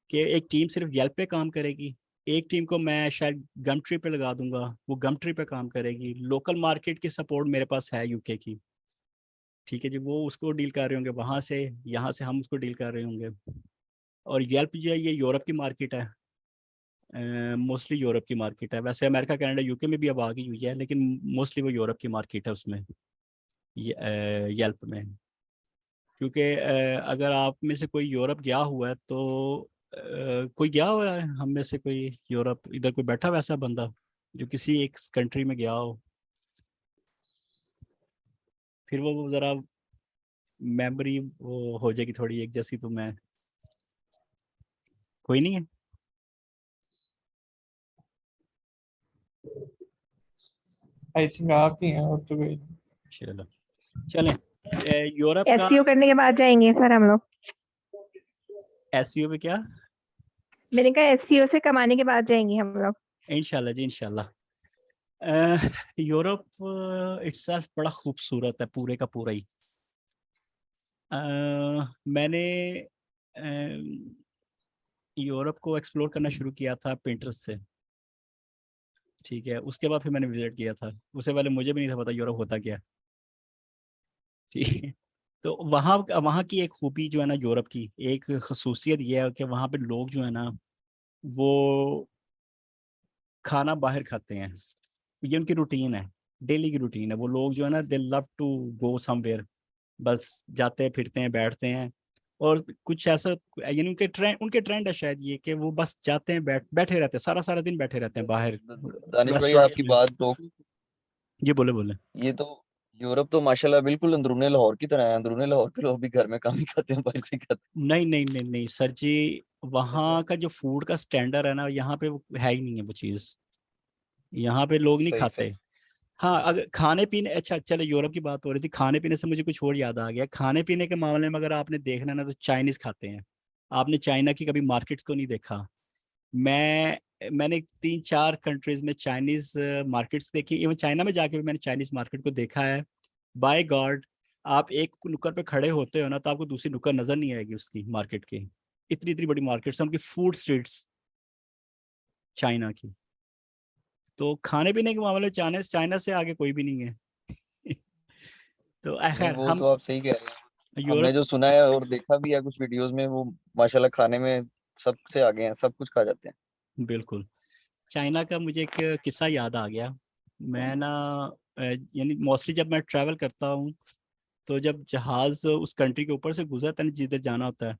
कि एक टीम सिर्फ येल्प पे काम करेगी, एक टीम को मैं शायद गमट्री पे लगा दूंगा, वो गमट्री पे काम करेगी। लोकल मार्केट की सपोर्ट मेरे पास है यूके की, ठीक है जी, वो उसको डील कर रहे होंगे वहाँ से, यहाँ से हम उसको डील कर रहे होंगे। और येल्प जो है ये यूरोप की मार्केट है, मोस्टली यूरोप की मार्केट है। वैसे अमेरिका कनाडा यूके में भी अब आ गई हुई है, लेकिन मोस्टली वो यूरोप की मार्केट है उसमें, येल्प में। क्योंकि अगर आप में से कोई यूरोप गया हुआ है तो कोई गया हुआ है हम में से कोई यूरोप, इधर कोई बैठा हुआ ऐसा बंदा जो किसी एक कंट्री में गया हो, फिर वो ज़रा मेमोरी वो हो जाएगी थोड़ी एक जैसी। तो मैं, कोई नहीं है? आई थिंक आप ही हैं और तो कोई नहीं। चलो चलें। यूरोप का एसईओ करने के बाद जाएंगे सर हम लोग। एसईओ पे क्या? मैंने कहा एसईओ से कमाने के बाद जाएंगे हम लोग। इंशाल्लाह जी इंशाल्लाह। यूरोप इटसेल्फ बड़ा खूबसूरत है पूरे का पूरा ही। मैंने यूरोप को एक्सप्लोर करना शुरू किया था पिंटरेस्ट से, ठीक है। उसके बाद फिर मैंने विजिट किया था, उससे पहले मुझे भी नहीं था पता यूरोप होता क्या, ठीक है। तो वहाँ वहाँ की एक खूबी जो है ना, यूरोप की एक खसूसियत ये है कि वहाँ पे लोग जो है ना वो खाना बाहर खाते हैं, ये उनकी रूटीन है, डेली की रूटीन है। वो लोग जो है ना they love to go somewhere, बस जाते हैं फिरते हैं बैठते हैं। और कुछ ऐसा यानी उनके ट्रेंड है शायद ये कि वो बस जाते हैं बैठे रहते हैं, सारा सारा दिन बैठे रहते हैं बाहर दानिश भाई रेस्टोरेंट आपकी में। बात तो, ये बोले बोले। ये तो यूरोप तो माशाल्लाह बिल्कुल अंदरूने लाहौर की तरह है। अंदरूने लाहौर के लोग भी घर में कम ही खाते हैं, बाहर से ही खाते नहीं नहीं नहीं नहीं सर जी, वहाँ का जो फूड का स्टैंडर्ड है ना, यहाँ पे वो है ही नहीं है वो चीज़, यहाँ पे हैं। लोग नहीं सही खाते। सही। हाँ अगर खाने पीने, अच्छा चलो यूरोप की बात हो रही थी, खाने पीने से मुझे कुछ और याद आ गया। खाने पीने के मामले में अगर आपने देखना ना तो चाइनीज खाते हैं। आपने चाइना की कभी मार्केट्स को नहीं देखा? मैंने 3-4 कंट्रीज में चाइनीज मार्केट्स देखी, इवन चाइना में जाके भी मैंने चाइनीज मार्केट को देखा है। बाय गॉड, आप एक नुक्कड़ पे खड़े होते हो ना तो आपको दूसरी नुक्कड़ नजर नहीं आएगी उसकी मार्केट की, इतनी इतनी बड़ी मार्केट्स हैं उनकी, फूड स्ट्रीट्स चाइना की। तो खाने पीने के मामले में चाइना चाइना से आगे कोई भी नहीं है। तो नहीं खैर वो हम तो आप सही कह रहे हैं। हमने यूरोप, जो सुना है और देखा भी है कुछ वीडियोस में, वो माशाल्लाह खाने में सबसे आगे हैं, सब कुछ खा जाते हैं। बिल्कुल। चाइना का मुझे एक किस्सा याद आ गया। मैं ना यानी मोस्टली जब मैं ट्रैवल करता हूँ तो जब जहाज उस कंट्री के ऊपर से गुजरता है जिधर जाना होता है,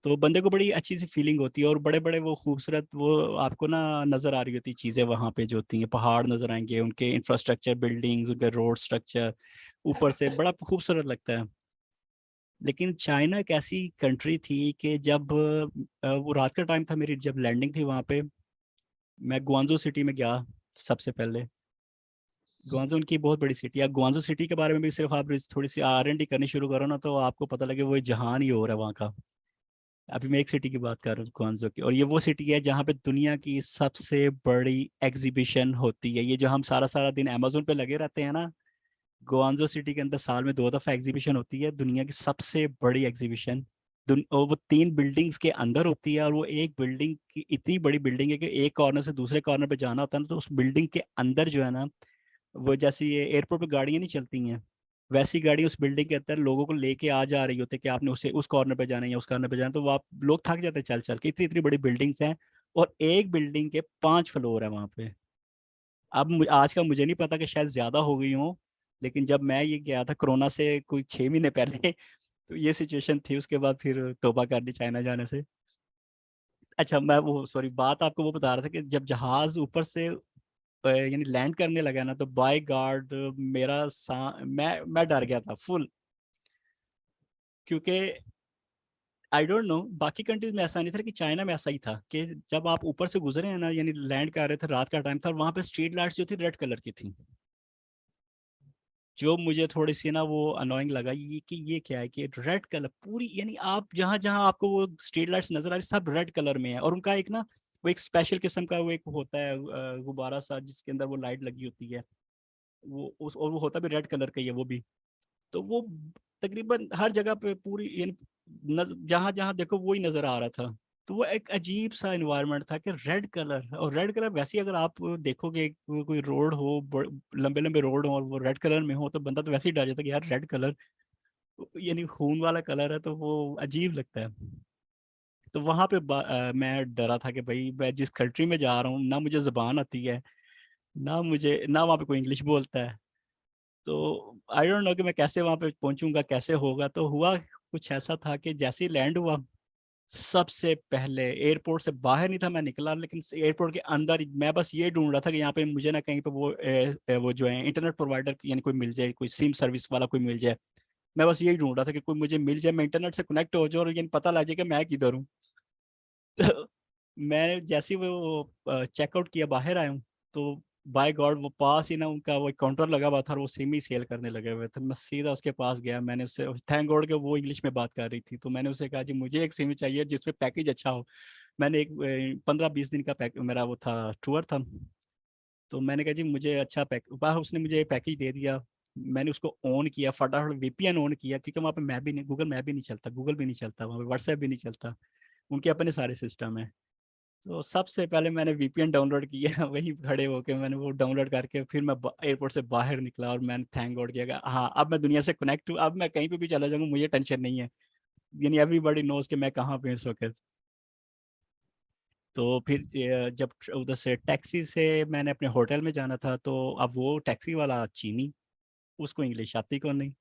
तो बंदे को बड़ी अच्छी सी फीलिंग होती है, और बड़े बड़े वो खूबसूरत वो आपको ना नज़र आ रही होती चीज़ें वहाँ पे जो होती हैं, पहाड़ नज़र आएंगे, उनके इंफ्रास्ट्रक्चर, बिल्डिंग्स, उनके रोड स्ट्रक्चर ऊपर से बड़ा खूबसूरत लगता है। लेकिन चाइना एक ऐसी कंट्री थी कि जब वो रात का टाइम था, मेरी जब लैंडिंग थी वहाँ पे, मैं गुआंजू सिटी में गया सबसे पहले। गुआंजू उनकी बहुत बड़ी सिटी है। गुआंजू सिटी के बारे में भी सिर्फ आप थोड़ी सी R&D करनी शुरू करो ना तो आपको पता लगे वो जहान ही हो रहा है वहाँ का। अभी मैं एक सिटी की बात कर रहा हूँ गुआंजू की, और ये वो सिटी है जहाँ पे दुनिया की सबसे बड़ी एग्जीबिशन होती है। ये जो हम सारा सारा दिन अमेजोन पे लगे रहते हैं ना, गुआंजू सिटी के अंदर साल में 2 दफा एग्जीबिशन होती है, दुनिया की सबसे बड़ी एग्जीबिशन। और वो 3 बिल्डिंग्स के अंदर होती है, और वो एक बिल्डिंग की इतनी बड़ी बिल्डिंग है कि एक कॉर्नर से दूसरे कॉर्नर पे जाना होता है ना तो उस बिल्डिंग के अंदर जो है ना, वो जैसे ये एयरपोर्ट पे गाड़ियां नहीं चलती हैं, वैसी गाड़ी उस बिल्डिंग के अंदर लोगों को लेके आ जा रही होती है कि आपने उसे उस कॉर्नर पे जाना है या उस कॉर्नर पे जाना है। तो वो आप लोग थक जाते हैं चल चल के, इतनी इतनी बड़ी बिल्डिंग्स हैं। और एक बिल्डिंग के 5 फ्लोर है वहां पे। अब आज का मुझे नहीं पता कि शायद ज्यादा हो गई हो, लेकिन जब मैं ये गया था कोरोना से कोई 6 महीने पहले तो ये सिचुएशन थी। उसके बाद फिर तौबा कर दी चाइना जाने से। अच्छा, मैं वो सॉरी बात आपको वो बता रहा था कि जब जहाज ऊपर से यानी लैंड करने लगा ना, तो बाय गॉड मैं डर गया था फुल, क्योंकि आई डोंट नो बाकी कंट्रीज में ऐसा नहीं था कि चाइना में ऐसा ही था कि जब आप ऊपर से गुजरे हैं ना, यानी लैंड कर रहे थे, रात का टाइम था और वहां पे स्ट्रीट लाइट्स जो थी रेड कलर की थी। जो मुझे थोड़ी सी ना वो अनोइंग लगा ये कि ये क्या है कि रेड कलर पूरी, यानी आप जहां जहां आपको वो स्ट्रीट लाइट्स नजर आ रही सब रेड कलर में है। और उनका एक ना वो एक स्पेशल किस्म का वो एक होता है गुब्बारा सा जिसके अंदर वो लाइट लगी होती है, वो उस और वो होता भी रेड कलर का ही है वो भी। तो वो तकरीबन हर जगह पे पूरी यानी जहां जहां देखो वो ही नजर आ रहा था। तो वो एक अजीब सा एनवायरनमेंट था कि रेड कलर, और रेड कलर वैसे ही अगर आप देखोगे कोई रोड हो, लंबे लंबे रोड हो और वो रेड कलर में हो तो बंदा तो वैसे ही डर जाता है कि यार रेड कलर यानी खून वाला कलर है, तो वो अजीब लगता है। तो वहां पे मैं डरा था कि भाई मैं जिस कंट्री में जा रहा हूँ ना मुझे जबान आती है, ना मुझे ना वहाँ पे कोई इंग्लिश बोलता है। तो आई डोंट नो कि मैं कैसे वहां पे पहुंचूंगा, कैसे होगा। तो हुआ कुछ ऐसा था कि जैसे ही लैंड हुआ, सबसे पहले एयरपोर्ट से बाहर नहीं था मैं निकला, लेकिन एयरपोर्ट के अंदर मैं बस ये ढूंढ रहा था कि यहाँ पे मुझे ना कहीं पे वो जो है इंटरनेट प्रोवाइडर यानी कोई मिल जाए, कोई सिम सर्विस वाला कोई मिल जाए। मैं बस यही ढूंढ रहा था कि कोई मुझे मिल जाए, मैं इंटरनेट से कनेक्ट हो जाए और यानी पता लग जाए कि मैं किधर हूँ। तो मैंने जैसे ही वो चेकआउट किया बाहर आया हूँ, तो बाय गॉड वो पास ही ना उनका वो काउंटर लगा हुआ था और वो सिम ही सेल करने लगे हुए थे। मैं सीधा उसके पास गया, मैंने उससे थैंक गॉड के वो इंग्लिश में बात कर रही थी, तो मैंने उसे कहा जी मुझे एक सिम चाहिए जिसमें पैकेज अच्छा हो। मैंने एक 15-20 दिन का पैक मेरा वो था टूर था। तो मैंने कहा जी मुझे अच्छा पैक, बाहर उसने मुझे पैकेज दे दिया। मैंने उसको ऑन किया, फटाफट वीपीएन ऑन किया, क्योंकि वहाँ पे मैप भी नहीं, गूगल मैप भी नहीं चलता, गूगल भी नहीं चलता वहाँ पे, व्हाट्सएप भी नहीं चलता, उनके अपने सारे सिस्टम है। तो सबसे पहले मैंने वीपीएन डाउनलोड किया वहीं खड़े होके मैंने वो डाउनलोड करके फिर मैं एयरपोर्ट से बाहर निकला और मैंने थैंक गॉड किया कि हाँ अब मैं दुनिया से कनेक्ट हूँ, अब मैं कहीं पे भी चला जाऊंगा मुझे टेंशन नहीं है, यानी एवरीबॉडी नोज कि मैं कहाँ पे इस वक्त। तो फिर जब उधर से टैक्सी से मैंने अपने होटल में जाना था, तो अब वो टैक्सी वाला चीनी, उसको इंग्लिश आती को नहीं,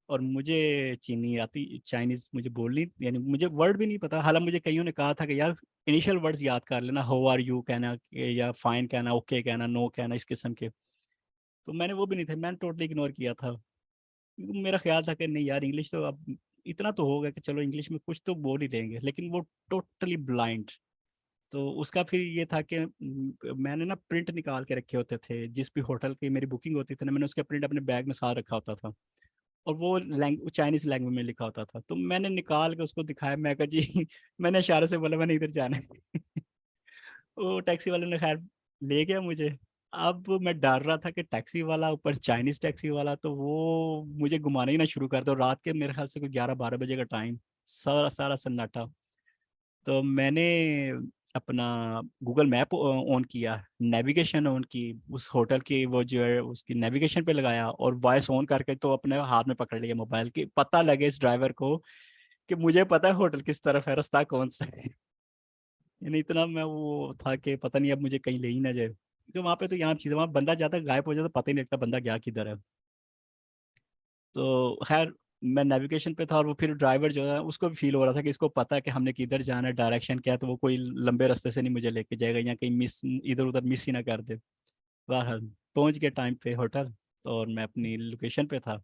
और मुझे चीनी आती, चाइनीज मुझे बोलनी यानी मुझे वर्ड भी नहीं पता। हालांकि मुझे कईयों ने कहा था कि यार इनिशियल वर्ड्स याद कर लेना, हाउ आर यू कहना या फाइन कहना, ओके कहना, नो कहना, इस किस्म के। तो मैंने वो भी नहीं थे, मैंने टोटली इग्नोर किया था, क्योंकि मेरा ख्याल था कि नहीं यार इंग्लिश तो अब इतना तो होगा कि चलो इंग्लिश में कुछ तो बोल ही लेंगे, लेकिन वो टोटली ब्लाइंड। तो उसका फिर ये था कि मैंने ना प्रिंट निकाल के रखे होते थे, जिस भी होटल की मेरी बुकिंग होती थी ना, मैंने उसका प्रिंट अपने बैग में साथ रखा होता था, और वो चाइनीज लैंग्वेज में लिखा होता था। तो मैंने निकाल के उसको दिखाया, मैं कहा जी मैंने इशारे से बोला मैंने इधर जाना है वो टैक्सी वाले ने खैर ले गया मुझे। अब मैं डर रहा था कि टैक्सी वाला ऊपर चाइनीज टैक्सी वाला, तो वो मुझे घुमाना ही ना शुरू कर दो। रात के मेरे ख्याल से कोई 11-12 बजे का टाइम, सारा सारा सन्नाटा। तो मैंने अपना गूगल मैप ऑन किया, नेविगेशन ऑन की, उस होटल की वो जो है उसकी नेविगेशन पे लगाया और वॉइस ऑन करके तो अपने हाथ में पकड़ लिया मोबाइल की, पता लगे इस ड्राइवर को कि मुझे पता है होटल किस तरफ है, रास्ता कौन सा है यानी इतना मैं वो था कि पता नहीं अब मुझे कहीं ले ही ना जाए, क्योंकि वहाँ पे तो यहाँ चीज़, वहाँ बंदा जाता गायब हो जाता, पता ही नहीं लगता बंदा गया किधर है। तो खैर मैं नेविगेशन पे था, और वो फिर ड्राइवर जो है उसको भी फील हो रहा था कि इसको पता है कि हमने किधर जाना है, डायरेक्शन क्या है, तो वो कोई लंबे रास्ते से नहीं मुझे लेके जाएगा या कहीं मिस इधर उधर मिस ही ना कर दे। बहरहाल पहुंच गए टाइम पे होटल, और मैं अपनी लोकेशन पे था।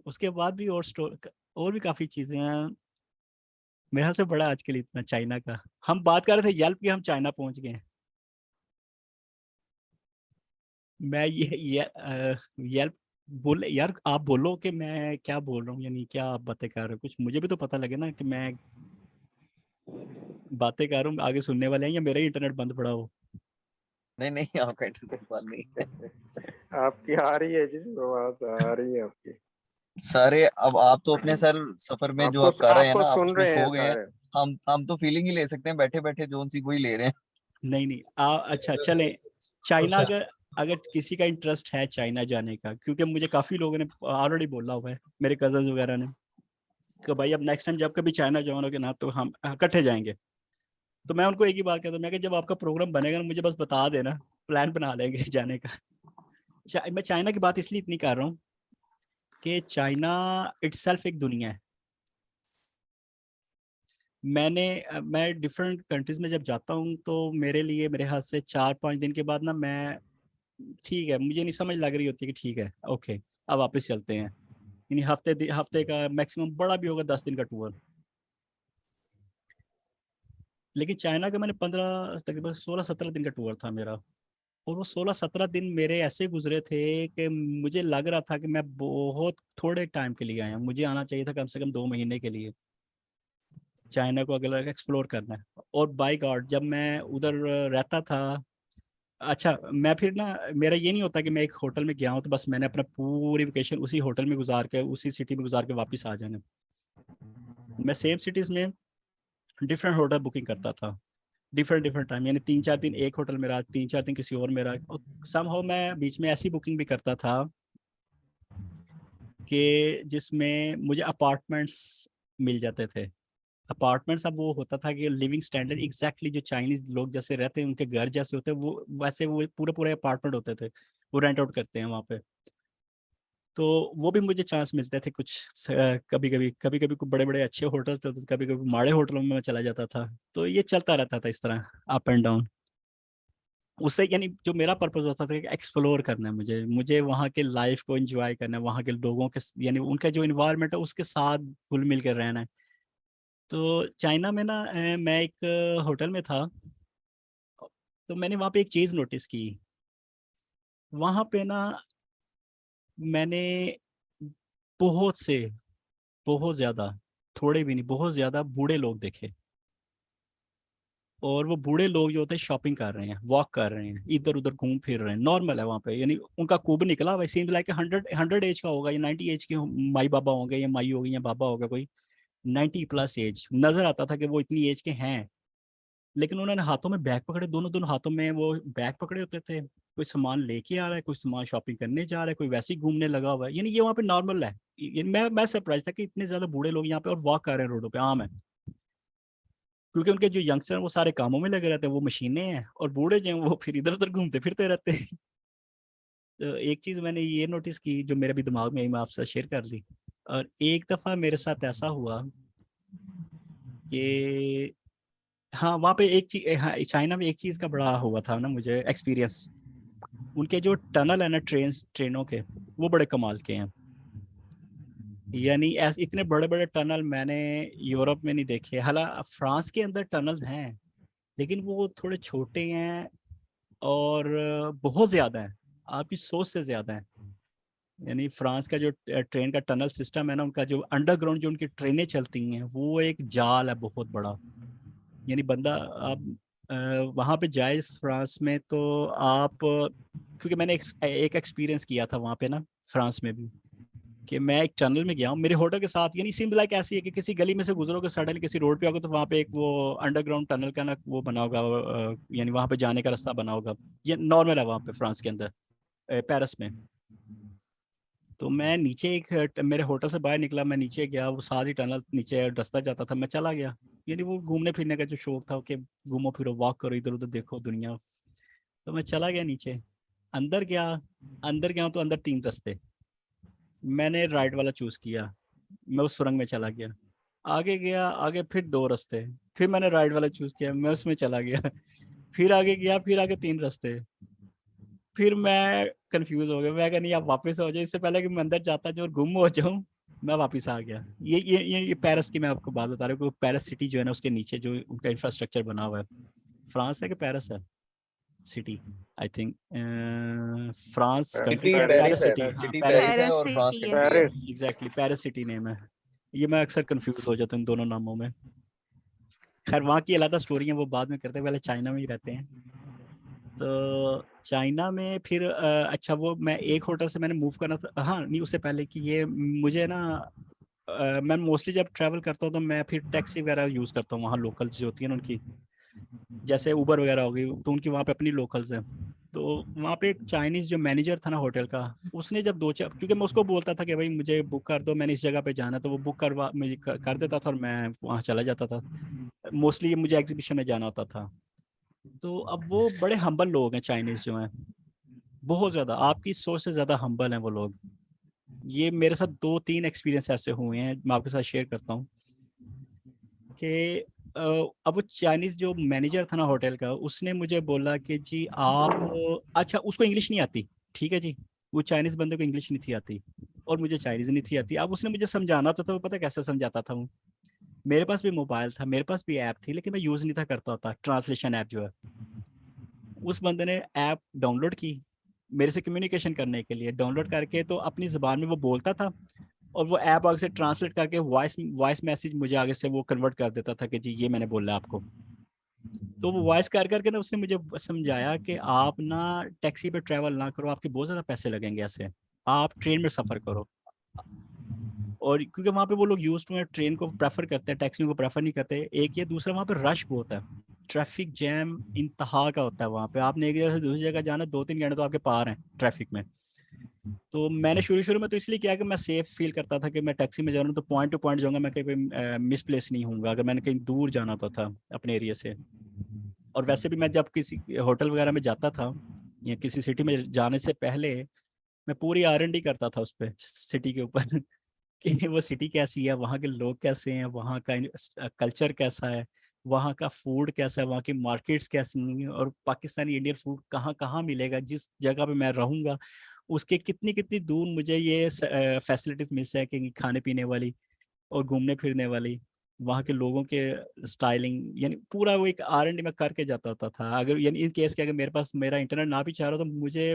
उसके बाद भी और भी काफ़ी चीज़ें हैं। मेरे ख्याल से बड़ा आज के लिए इतना चाइना का, हम बात कर रहे थे येल्प की, हम चाइना पहुंच गए हैं। मैं येल्प बोले यार, आप बोलो कि मैं क्या बोल रहा हूँ, यानी क्या आप बातें कर रहे हो, कुछ मुझे भी तो पता लगे ना कि मैं बातें कर रहा हूँ, आगे सुनने वाले हैं या मेरा ही इंटरनेट बंद पड़ा हो। नहीं नहीं, आपका इंटरनेट बंद नहीं है। आपकी आ रही है जी, आवाज आ रही है आपकी। सारे अब आप तो अपने सर सफर में जो आपको आप कर रहे हैं आपको ना, आप सुन उसमें रहे हैं खो गए हैं। सारे। हम तो फीलिंग ही ले सकते हैं बैठे बैठे, जोन सी वही ले रहे हैं। नहीं नहीं अच्छा चलें, चाइना अगर अगर किसी का इंटरेस्ट है चाइना जाने का, क्योंकि मुझे काफ़ी लोगों ने ऑलरेडी बोला हुआ है, मेरे कजन वगैरह ने, कि भाई अब नेक्स्ट टाइम जब कभी चाइना जाओगे ना तो हम इकट्ठे जाएंगे। तो मैं उनको एक ही बात कहता हूँ, मैं कि जब आपका प्रोग्राम बनेगा ना मुझे बस बता देना, प्लान बना लेंगे जाने का। मैं चाइना की बात इसलिए इतनी कर रहा हूँ कि चाइना इटसेल्फ एक दुनिया है। मैं डिफरेंट कंट्रीज में जब जाता हूँ तो मेरे लिए मेरे हाथ से 4-5 दिन के बाद ना मैं ठीक है, मुझे नहीं समझ लग रही होती कि ठीक है ओके अब वापस चलते हैं। यानी हफ्ते का मैक्सिमम बड़ा भी होगा 10 दिन का टूर। लेकिन चाइना का मैंने 15 तकरीबन 16-17 दिन का टूर था मेरा, और वो 16-17 दिन मेरे ऐसे गुजरे थे कि मुझे लग रहा था कि मैं बहुत थोड़े टाइम के लिए आया हूँ, मुझे आना चाहिए था कम से कम 2 महीने के लिए चाइना को अगर एक्सप्लोर करना है। और बाय गॉड जब मैं उधर रहता था, अच्छा मैं फिर ना मेरा ये नहीं होता कि मैं एक होटल में गया हूँ तो बस मैंने अपना पूरी वेकेशन उसी होटल में गुजार के उसी सिटी में गुजार के वापस आ जाना। मैं सेम सिटीज़ में डिफरेंट होटल बुकिंग करता था, डिफरेंट डिफरेंट टाइम, यानी 3-4 दिन एक होटल में रहा, 3-4 दिन किसी और में रहा। और समहाउ मैं बीच में ऐसी बुकिंग भी करता था कि जिसमें मुझे अपार्टमेंट्स मिल जाते थे। अपार्टमेंट्स अब वो होता था कि लिविंग स्टैंडर्ड एग्जैक्टली जो चाइनीज लोग जैसे रहते हैं उनके घर जैसे होते हैं वो वैसे वो पूरे पूरे अपार्टमेंट होते थे, वो रेंट आउट करते हैं वहाँ पे। तो वो भी मुझे चांस मिलते थे कुछ, कभी कभी बड़े बड़े अच्छे होटल थे तो कभी कभी माड़े होटलों में मैं चला जाता था। तो ये चलता रहता था इस तरह अप एंड डाउन। उससे यानी जो मेरा पर्पस होता था कि एक्सप्लोर करना है मुझे, मुझे वहाँ के लाइफ को एंजॉय करना है, वहाँ के लोगों के यानी उनका जो इन्वायरमेंट है उसके साथ घुल मिल कर रहना है। तो चाइना में ना मैं एक होटल में था, तो मैंने वहाँ पे एक चीज़ नोटिस की। वहाँ पे ना मैंने बहुत से बहुत ज़्यादा, थोड़े भी नहीं बहुत ज़्यादा बूढ़े लोग देखे। और वो बूढ़े लोग जो होते हैं शॉपिंग कर रहे हैं, वॉक कर रहे हैं, इधर उधर घूम फिर रहे हैं, नॉर्मल है वहाँ पे। यानी उनका कुब निकला हुआ सीन लाइक 100 एज का होगा या 90 एज के माई बाबा होंगे या माई होगी या बाबा होगा कोई 90+ एज नजर आता था कि वो इतनी एज के हैं। लेकिन उन्होंने हाथों में बैग पकड़े, दोनों दोनों हाथों में वो बैग पकड़े होते थे। कोई सामान लेके आ रहा है, कोई सामान शॉपिंग करने जा रहा है, कोई वैसे ही घूमने लगा हुआ है। यानी ये वहाँ पे नॉर्मल है। मैं सरप्राइज था कि इतने ज्यादा बूढ़े लोग यहाँ पे और वॉक कर रहे हैं रोडों पे, आम है। क्योंकि उनके जो यंगस्टर हैं वो सारे कामों में लगे रहते हैं, वो मशीनें हैं, और बूढ़े जो हैं वो फिर इधर उधर घूमते फिरते रहते हैं। तो एक चीज मैंने ये नोटिस की जो मेरे भी दिमाग में आई, मैं आपसे शेयर कर ली। और एक दफा मेरे साथ ऐसा हुआ कि हाँ वहाँ पे एक चीज, हाँ चाइना में एक चीज का बड़ा हुआ था ना मुझे एक्सपीरियंस। उनके जो टनल है ना ट्रेनों के, वो बड़े कमाल के हैं। यानी ऐसे इतने बड़े बड़े टनल मैंने यूरोप में नहीं देखे। हालांकि फ्रांस के अंदर टनल हैं लेकिन वो थोड़े छोटे हैं और बहुत ज्यादा है, आपकी सोच से ज्यादा है। यानी फ्रांस का जो ट्रेन का टनल सिस्टम है ना, उनका जो अंडरग्राउंड जो उनकी ट्रेनें चलती हैं वो एक जाल है बहुत बड़ा। यानी बंदा आप वहाँ पे जाए फ्रांस में तो आप, क्योंकि मैंने एक एक्सपीरियंस किया था वहाँ पे ना फ्रांस में भी, कि मैं एक टनल में गया हूँ मेरे होटल के साथ। यानी सिंपल लाइक ऐसी है कि किसी गली में से गुजरोगे सडन किसी रोड पे आओगे तो वहाँ पे एक वो अंडरग्राउंड टनल का ना वो बना होगा, यानी वहाँ पे जाने का रास्ता बना होगा। ये नॉर्मल है वहाँ पे फ्रांस के अंदर, पेरिस में। तो मैं नीचे मेरे होटल से बाहर निकला, मैं नीचे गया, वो सारी टनल नीचे रास्ता जाता था, मैं चला गया। यानी वो घूमने फिरने का जो शौक था कि घूमो फिरो वॉक करो इधर उधर देखो दुनिया। तो मैं चला गया नीचे, अंदर गया। अंदर गया तो अंदर 3 रास्ते, मैंने राइट वाला चूज किया, मैं उस सुरंग में चला गया। आगे गया, आगे फिर 2 रास्ते, फिर मैंने राइट वाला चूज किया, मैं उसमें चला गया। फिर आगे गया, फिर आगे 3 रास्ते, फिर मैं कंफ्यूज हो गया। मैं कहा नहीं आप वापस हो जाओ, इससे पहले कि मैं अंदर जाता जो और गुम हो जाऊं। मैं वापस आ गया। ये पेरिस की मैं आपको बात बता रहा हूँ, पेरिस सिटी जो है ना उसके नीचे जो उनका इंफ्रास्ट्रक्चर बना हुआ है। फ्रांस है कि पेरिस है city, I think France country city Paris Paris है, पेरिस सिटी है, है। पेरिस। सिटी पेरिस पेरिस है पेरिस और फ्रांस सिटी है। कंट्री है। Paris. Exactly Paris city name है। ये मैं अक्सर कंफ्यूज हो जाता हूँ इन दोनों नामों में। खैर वहाँ की अलग स्टोरी है, वो बाद में करते हैं, पहले चाइना में ही रहते हैं। तो चाइना में फिर अच्छा वो मैं एक होटल से मैंने मूव करना था, हाँ नहीं उससे पहले कि ये मुझे ना मैं मोस्टली जब ट्रैवल करता हूँ तो मैं फिर टैक्सी वगैरह यूज़ करता हूँ, वहाँ लोकल्स जो होती है ना उनकी, जैसे उबर वगैरह हो गई तो उनकी वहाँ पे अपनी लोकल्स हैं। तो वहाँ पे एक चाइनीज़ जो मैनेजर था ना होटल का, उसने जब 2-4, क्योंकि मैं उसको बोलता था कि भाई मुझे बुक कर दो, मैंने इस जगह पे जाना, तो वो बुक करवा मुझे कर देता था और मैं वहाँ चला जाता था। मोस्टली मुझे एग्जीबिशन में जाना होता था। तो अब वो बड़े हम्बल लोग हैं चाइनीज जो हैं, बहुत ज़्यादा आपकी सोच से ज़्यादा हम्बल हैं वो लोग। ये मेरे साथ 2-3 एक्सपीरियंस ऐसे हुए हैं, मैं आपके साथ शेयर करता हूँ कि अब वो चाइनीज जो मैनेजर था ना होटल का, उसने मुझे बोला कि जी आप अच्छा उसको इंग्लिश नहीं आती, ठीक है जी, वो चाइनीज बंदे को इंग्लिश नहीं थी आती और मुझे चाइनीज नहीं थी आती। अब उसने मुझे समझाना था, तो पता कैसे समझाता था वो, मेरे पास भी मोबाइल था, मेरे पास भी ऐप थी, लेकिन मैं यूज़ नहीं था करता होता, ट्रांसलेशन ऐप जो है। उस बंदे ने ऐप डाउनलोड की मेरे से कम्युनिकेशन करने के लिए, डाउनलोड करके तो अपनी ज़बान में वो बोलता था और वो ऐप आगे से ट्रांसलेट करके वॉइस वॉइस मैसेज मुझे आगे से वो कन्वर्ट कर देता था कि जी ये मैंने बोला आपको। तो वो वॉइस कर करके ना उसने मुझे समझाया कि आप ना टैक्सी पे ट्रैवल ना करो, आपके बहुत ज़्यादा पैसे लगेंगे ऐसे, आप ट्रेन में सफ़र करो। और क्योंकि वहाँ पे वो लोग यूज्ड टू हैं, ट्रेन को प्रेफर करते हैं, टैक्सी को प्रेफर नहीं करते। एक ये, दूसरा वहाँ पे रश बहुत है, ट्रैफिक जैम इंतहा का होता है वहाँ पे। आपने एक जगह से दूसरी जगह जाना, 2-3 घंटे तो आपके पार हैं ट्रैफिक में। तो मैंने शुरू में तो इसलिए किया कि मैं सेफ फील करता था कि मैं टैक्सी में जा रहा हूँ तो पॉइंट टू पॉइंट जाऊंगा, मैं कहीं पे मिसप्लेस नहीं होऊंगा अगर मैंने कहीं दूर जाना तो था अपने एरिया से। और वैसे भी मैं जब किसी होटल वगैरह में जाता था या किसी सिटी में जाने से पहले, मैं पूरी R&D करता था उस पर, सिटी के ऊपर कि वो सिटी कैसी है, वहाँ के लोग कैसे हैं, वहाँ का कल्चर कैसा है, वहाँ का फूड कैसा है, वहाँ की मार्केट्स कैसी हैं, और पाकिस्तानी इंडियन फूड कहाँ कहाँ मिलेगा, जिस जगह पे मैं रहूँगा उसके कितनी कितनी दूर मुझे ये फैसिलिटीज मिल सकेंगी खाने पीने वाली और घूमने फिरने वाली, वहाँ के लोगों के स्टाइलिंग, यानी पूरा वो एक R&D में करके जाता होता था। अगर यानी इन केस के अगर मेरे पास मेरा इंटरनेट ना भी चाह रहा तो मुझे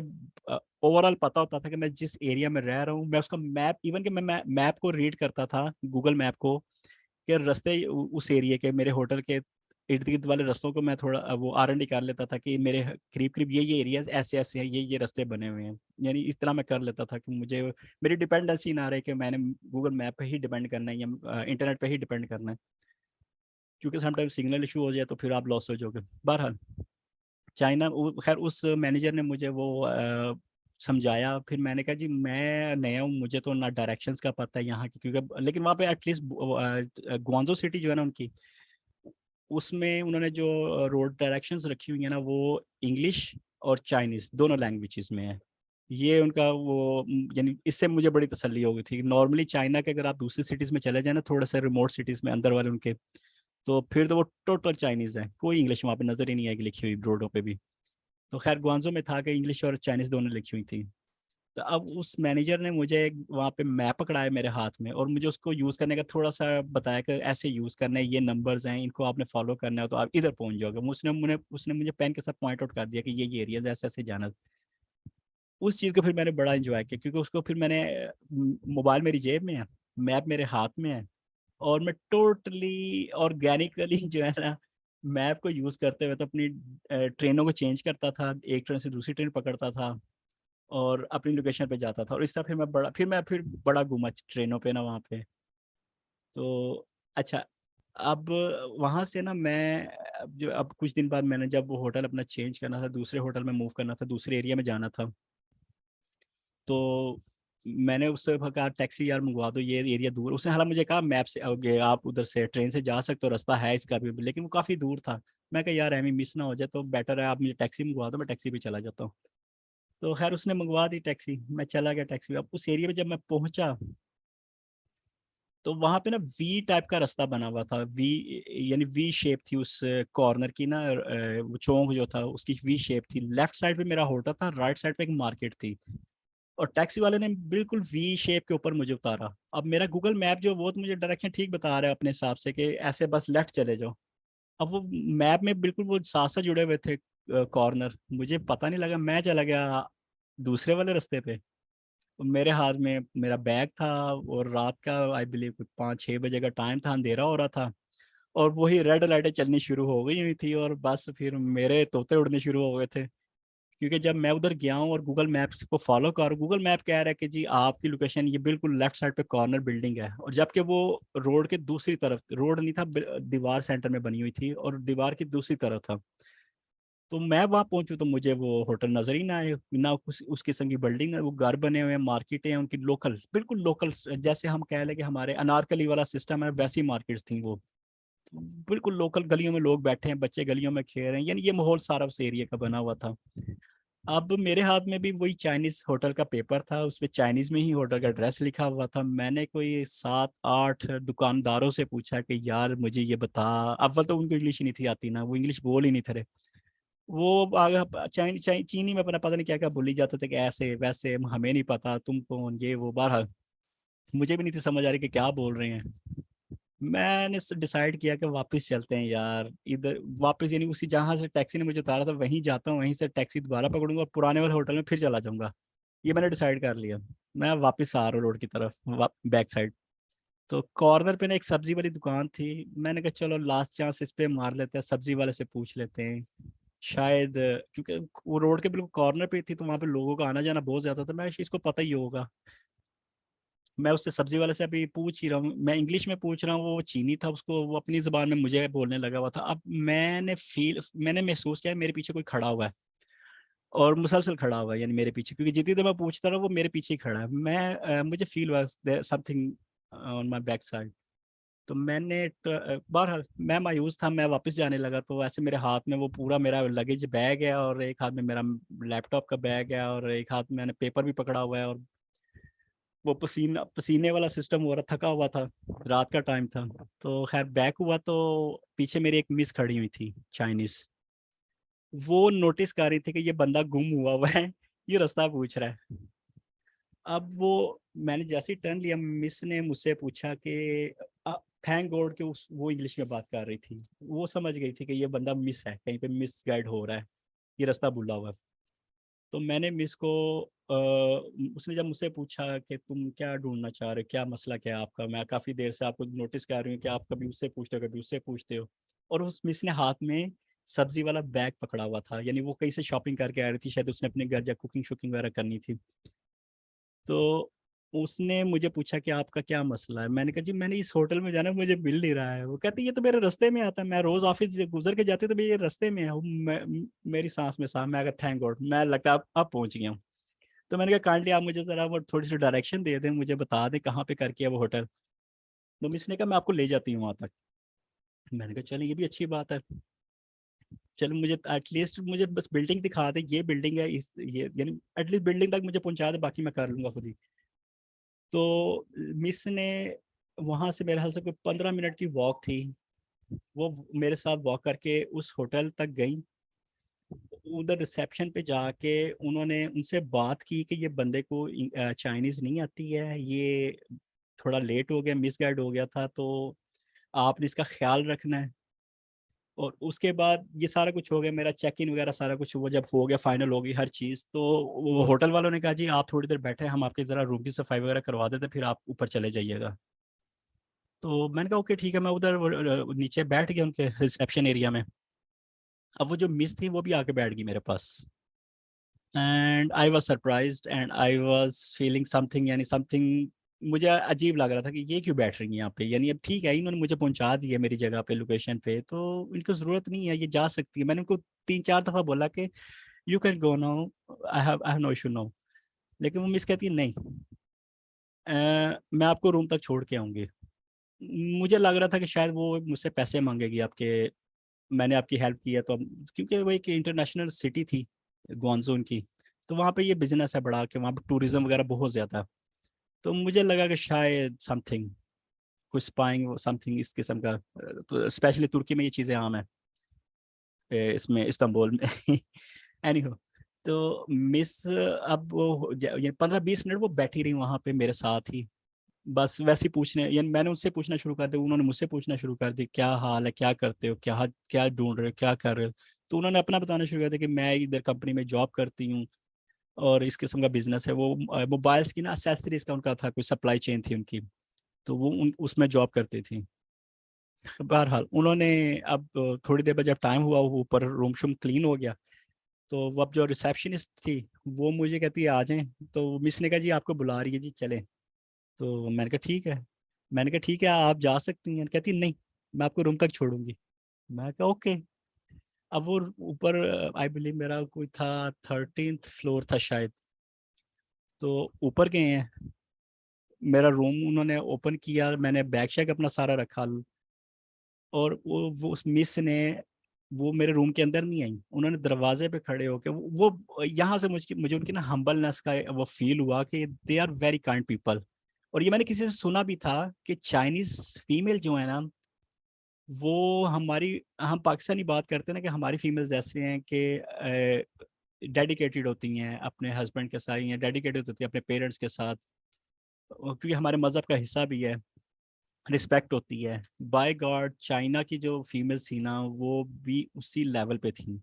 ओवरऑल पता होता था कि मैं जिस एरिया में रह रहा हूँ, मैं उसका मैप, इवन कि मैं मैप को रीड करता था, गूगल मैप को, कि रास्ते उस एरिया के, मेरे होटल के इर्द गिर्द वाले रास्तों को मैं थोड़ा वो R&D कर लेता था कि मेरे करीब करीब ये एरियाज ऐसे ऐसे हैं, ये रास्ते बने हुए हैं। यानी इस तरह मैं कर लेता था कि मुझे मेरी डिपेंडेंसी ना रहे कि मैंने गूगल मैप पे ही डिपेंड करना है या इंटरनेट पे ही डिपेंड करना है, क्योंकि समटाइम सिग्नल इशू हो जाए तो फिर आप लॉस हो जाओगे। बहरहाल चाइना, खैर उस मैनेजर ने मुझे वो समझाया। फिर मैंने कहा जी मैं नया हूँ, मुझे तो ना डायरेक्शंस का पता है यहाँ की, क्योंकि लेकिन वहाँ पे एटलीस्ट ग्वांजो सिटी जो है ना उनकी, उसमें उन्होंने जो रोड डायरेक्शंस रखी हुई है ना, वो इंग्लिश और चाइनीज दोनों लैंग्वेजेस में है। ये उनका वो यानी इससे मुझे बड़ी तसल्ली हो गई थी। नॉर्मली चाइना के अगर आप दूसरी सिटीज़ में चले जाए ना, थोड़ा सा रिमोट सिटीज़ में अंदर वाले उनके, तो फिर तो वो टोटल चाइनीज़ है, कोई इंग्लिश वहाँ पे नज़र ही नहीं आएगी लिखी हुई रोडों पे भी। तो खैर ग्वांजो में था कि इंग्लिश और चाइनीज़ दोनों लिखी हुई थी। तो अब उस मैनेजर ने मुझे वहाँ पे मैप पकड़ाया मेरे हाथ में और मुझे उसको यूज़ करने का थोड़ा सा बताया कि ऐसे यूज़ करना है, ये नंबर्स हैं, इनको आपने फॉलो करना है तो आप इधर पहुँच जाओगे। उसने मुझे पेन के साथ पॉइंट आउट कर दिया कि ये एरियाज ऐसे ऐसे जाना। उस चीज़ को फिर मैंने बड़ा इंजॉय किया, क्योंकि उसको फिर मैंने मोबाइल मेरी जेब में है, मैप मेरे हाथ में है, और मैं टोटली ऑर्गेनिकली जो है ना मैप को यूज़ करते हुए तो अपनी ट्रेनों को चेंज करता था, एक ट्रेन से दूसरी ट्रेन पकड़ता था और अपनी लोकेशन पे जाता था। और इस तरह फिर बड़ा घूमा ट्रेनों पे ना वहाँ पे। तो अच्छा, अब वहाँ से ना मैं अब कुछ दिन बाद मैंने जब वो होटल अपना चेंज करना था, दूसरे होटल में मूव करना था, दूसरे एरिया में जाना था, तो मैंने उससे कहा टैक्सी यार मंगवा दो, ये एरिया दूर। उसने हालांकि मुझे कहा मैप से आप उधर से ट्रेन से जा सकते हो, रास्ता है इसका भी, लेकिन वो काफ़ी दूर था। मैं कहा यार एमी मिस ना हो जाए, तो बेटर है आप मुझे टैक्सी मंगवा दो, मैं टैक्सी पे चला जाता हूँ। तो खैर उसने मंगवा दी टैक्सी, मैं चला गया टैक्सी। अब उस एरिया में जब मैं पहुंचा तो वहां पे ना वी टाइप का रास्ता बना हुआ था, वी यानी वी शेप थी उस कॉर्नर की ना, वो चौक जो था उसकी वी शेप थी। लेफ्ट साइड पे मेरा होटल था, राइट साइड पे एक मार्केट थी, और टैक्सी वाले ने बिल्कुल वी शेप के ऊपर मुझे उतारा। अब मेरा गूगल मैप जो वो तो मुझे डायरेक्शन ठीक बता रहा है अपने हिसाब से कि ऐसे बस लेफ्ट चले जाओ। अब वो मैप में बिल्कुल वो साथ साथ जुड़े हुए थे कॉर्नर, मुझे पता नहीं लगा, मैं चला गया दूसरे वाले रास्ते पे। मेरे हाथ में मेरा बैग था और रात का आई बिलीव 5-6 बजे का टाइम था, अंधेरा हो रहा था, और वही रेड लाइटें चलनी शुरू हो गई हुई थी, और बस फिर मेरे तोते उड़ने शुरू हो गए थे। क्योंकि जब मैं उधर गया हूँ और गूगल मैप्स को फॉलो कर, गूगल मैप कह रहा है कि जी आपकी लोकेशन ये बिल्कुल लेफ्ट साइड पे कॉर्नर बिल्डिंग है, और जबकि वो रोड के दूसरी तरफ, रोड नहीं था, दीवार सेंटर में बनी हुई थी और दीवार की दूसरी तरफ था। तो मैं वहाँ पहुंचूं तो मुझे वो होटल नजर ही ना आए, ना उस किस्म की बिल्डिंग, ना वो घर बने हुए हैं, मार्केटें हैं उनकी लोकल, बिल्कुल लोकल, जैसे हम कह लें कि हमारे अनारकली वाला सिस्टम है, वैसी मार्केट्स थी वो। बिल्कुल लोकल गलियों में लोग बैठे हैं, बच्चे गलियों में खेल रहे हैं, यानी ये माहौल सारा उस एरिया का बना हुआ था। अब मेरे हाथ में भी वही चाइनीज होटल का पेपर था, उसपे चाइनीज में ही होटल का एड्रेस लिखा हुआ था। मैंने कोई 7-8 दुकानदारों से पूछा कि यार मुझे ये बता, अव्वल तो उनको इंग्लिश ही नहीं थी आती ना, वो इंग्लिश बोल ही नहीं थे रहे। वो आगे चीनी में अपना पता नहीं क्या क्या बोली जाते थे कि ऐसे वैसे, हमें नहीं पता, तुम कौन, ये वो। बहरहाल मुझे भी नहीं थी समझ आ रही कि क्या बोल रहे हैं। मैंने डिसाइड किया कि वापस चलते हैं यार इधर, वापस यानी उसी जहाँ से टैक्सी ने मुझे उतारा था वहीं जाता हूँ, वहीं से टैक्सी दोबारा पकड़ूंगा और पुराने वाले होटल में फिर चला जाऊंगा। ये मैंने डिसाइड कर लिया। मैं वापस आ रहा हूँ रोड की तरफ, बैक साइड। तो कॉर्नर पे ना एक सब्जी वाली दुकान थी, मैंने कहा चलो लास्ट चांस इस पे मार लेते हैं, सब्जी वाले से पूछ लेते हैं शायद, क्योंकि वो रोड के बिल्कुल कॉर्नर पे थी तो वहाँ पे लोगों का आना जाना बहुत ज्यादा था, मैं इसको पता ही होगा। मैं उससे सब्जी वाले से अभी पूछ ही रहा हूँ, मैं इंग्लिश में पूछ रहा हूँ, वो चीनी था, उसको वो अपनी जुबान में मुझे बोलने लगा हुआ था। अब मैंने महसूस किया मेरे पीछे कोई खड़ा हुआ है और मुसलसल खड़ा हुआ है, यानी मेरे पीछे, क्योंकि जितनी देर मैं पूछता रहा वो मेरे पीछे ही खड़ा है। मुझे फील हुआ something on my back side. तो बहरहाल मैं मायूस था, मैं वापस जाने लगा तो ऐसे मेरे हाथ में वो पूरा मेरा लगेज बैग है और एक हाथ में मेरा लैपटॉप का बैग है और एक हाथ में मैंने पेपर भी पकड़ा हुआ है, और वो पसीने वाला सिस्टम हो रहा, थका हुआ था, रात का टाइम था। तो खैर बैक हुआ तो पीछे मेरी एक मिस खड़ी हुई थी चाइनीज, वो नोटिस कर रही थी कि ये बंदा गुम हुआ है, ये रास्ता पूछ रहा है। अब वो मैंने जैसे ही टर्न लिया, मिस ने मुझसे पूछा कि थैंक गॉड कि वो इंग्लिश में बात कर रही थी, वो समझ गई थी कि ये बंदा मिस है, कहीं पे मिस गाइड हो रहा है, ये रास्ता भूला हुआ है। तो मैंने मिस को उसने जब मुझसे पूछा कि तुम क्या ढूंढना चाह रहे हो, क्या मसला क्या है आपका, मैं काफ़ी देर से आपको नोटिस कर रही हूँ कि आप कभी उससे पूछते हो कभी उससे पूछते हो। और उस मिस ने हाथ में सब्जी वाला बैग पकड़ा हुआ था, यानी वो कहीं से शॉपिंग करके आ रही थी, शायद उसने अपने घर जा कुकिंग शुकिंग वगैरह करनी थी। तो उसने मुझे पूछा कि आपका क्या मसला है, मैंने कहा जी मैंने इस होटल में जाना, मुझे मिल नहीं रहा है। वो कहती ये तो मेरे रास्ते में आता है, मैं रोज ऑफिस गुजर के जाती हूँ तो ये रास्ते में है। मेरी सांस में सांस, मैं अगर थैंक गॉड, मैं लगता है अब पहुंच गया हूँ। तो मैंने कहा काइंडली आप मुझे जरा वो थोड़ी सी डायरेक्शन दे दें, मुझे बता दें कहाँ पे करके है वो होटल। तो मिस ने कहा मैं आपको ले जाती हूँ वहाँ तक। मैंने कहा चलिए ये भी अच्छी बात है, चलो मुझे एटलीस्ट मुझे बस बिल्डिंग दिखा दे, ये बिल्डिंग है, इस ये यानी एटलीस्ट बिल्डिंग तक मुझे पहुंचा दे, बाकी मैं कर लूंगा खुद ही। तो मिस ने वहां से मेरे ख्याल से कोई 15 मिनट की वॉक थी, वो मेरे साथ वॉक करके उस होटल तक गई। उधर रिसेप्शन पे जाके उन्होंने उनसे बात की कि ये बंदे को चाइनीज नहीं आती है, ये थोड़ा लेट हो गया, मिस गाइड हो गया था, तो आपने इसका ख्याल रखना है। और उसके बाद ये सारा कुछ हो गया, मेरा चेक इन वगैरह सारा कुछ वो जब हो गया, फाइनल हो गई हर चीज़, तो वो होटल वालों ने कहा जी आप थोड़ी देर बैठे, हम आपके ज़रा रूम की सफाई वगैरह करवा देते, फिर आप ऊपर चले जाइएगा। तो मैंने कहा ओके ठीक है, मैं उधर नीचे बैठ गया उनके रिसेप्शन एरिया में। अब वो जो मिस थी वो भी आके बैठ गई मेरे पास, and I was surprised and I was feeling something, यानी समथिंग मुझे अजीब लग रहा था कि ये क्यों बैठ रही है यहाँ पे। यानी अब ठीक है इन्होंने मुझे पहुंचा दिया मेरी जगह पे, लोकेशन पे, तो इनको ज़रूरत नहीं है, ये जा सकती है। मैंने उनको 3-4 दफ़ा बोला कि you can go now, I have no issue now, लेकिन वो मिस कहती है नहीं, मैं आपको रूम तक छोड़ के आऊँगी। मुझे लग रहा था कि शायद वो मुझसे पैसे मांगेगी आपके, मैंने आपकी हेल्प की है तो क्योंकि वो एक इंटरनेशनल सिटी थी ग्वांगजू की, तो वहाँ पे ये बिजनेस है बड़ा कि वहाँ पे टूरिज्म वगैरह बहुत ज़्यादा है। तो मुझे लगा कि शायद समथिंग, कुछ स्पाइंग समथिंग इस किस्म का, तो स्पेशली तुर्की में ये चीज़ें आम है, इसमें इस्तांबुल में एनीहो। तो मिस अब वो ये 15-20 मिनट वो बैठी रही वहाँ पे मेरे साथ ही, बस वैसे ही पूछने, यानी मैंने उनसे पूछना शुरू कर दिया, उन्होंने मुझसे पूछना शुरू कर दिया क्या हाल है, क्या करते हो, क्या क्या ढूंढ रहे हो, क्या कर रहे हो। तो उन्होंने अपना बताना शुरू कर दिया कि मैं इधर कंपनी में जॉब करती हूँ और इस किस्म का बिजनेस है। वो मोबाइल्स की ना एसेसरीज का उनका था, कोई सप्लाई चेन थी उनकी, तो वो उसमें जॉब करती थी। बहरहाल उन्होंने अब थोड़ी देर बाद जब टाइम हुआ, वो ऊपर रूम शूम क्लीन हो गया, तो वो अब जो रिसेप्शनिस्ट थी वो मुझे कहती है आ जाएं। तो मिस ने कहा जी आपको बुला रही है जी चलें। तो मैंने कहा ठीक है, मैंने कहा ठीक है आप जा सकती हैं। कहती नहीं मैं आपको रूम तक छोड़ूंगी। मैं कहा ओके। अब वो ऊपर आई बिलीव मेरा कोई था 13th फ्लोर था शायद, तो ऊपर गए हैं, मेरा रूम उन्होंने ओपन किया, मैंने बैग शैग अपना सारा रखा, और वो उस मिस ने वो मेरे रूम के अंदर नहीं आई, उन्होंने दरवाजे पे खड़े होके वो यहाँ से मुझे उनकी ना हम्बलनेस का वो फील हुआ कि they are very kind people. और ये मैंने किसी से सुना भी था कि चाइनीज फीमेल जो है ना, वो हम पाकिस्तानी बात करते हैं ना कि हमारी फीमेल्स ऐसे हैं कि डेडिकेटेड होती हैं अपने हस्बैंड के साथ, या डेडिकेटेड होती हैं अपने पेरेंट्स के साथ, क्योंकि हमारे मज़हब का हिस्सा भी है, रिस्पेक्ट होती है। बाय गॉड चाइना की जो फीमेल्स थी ना, वो भी उसी लेवल पे थी।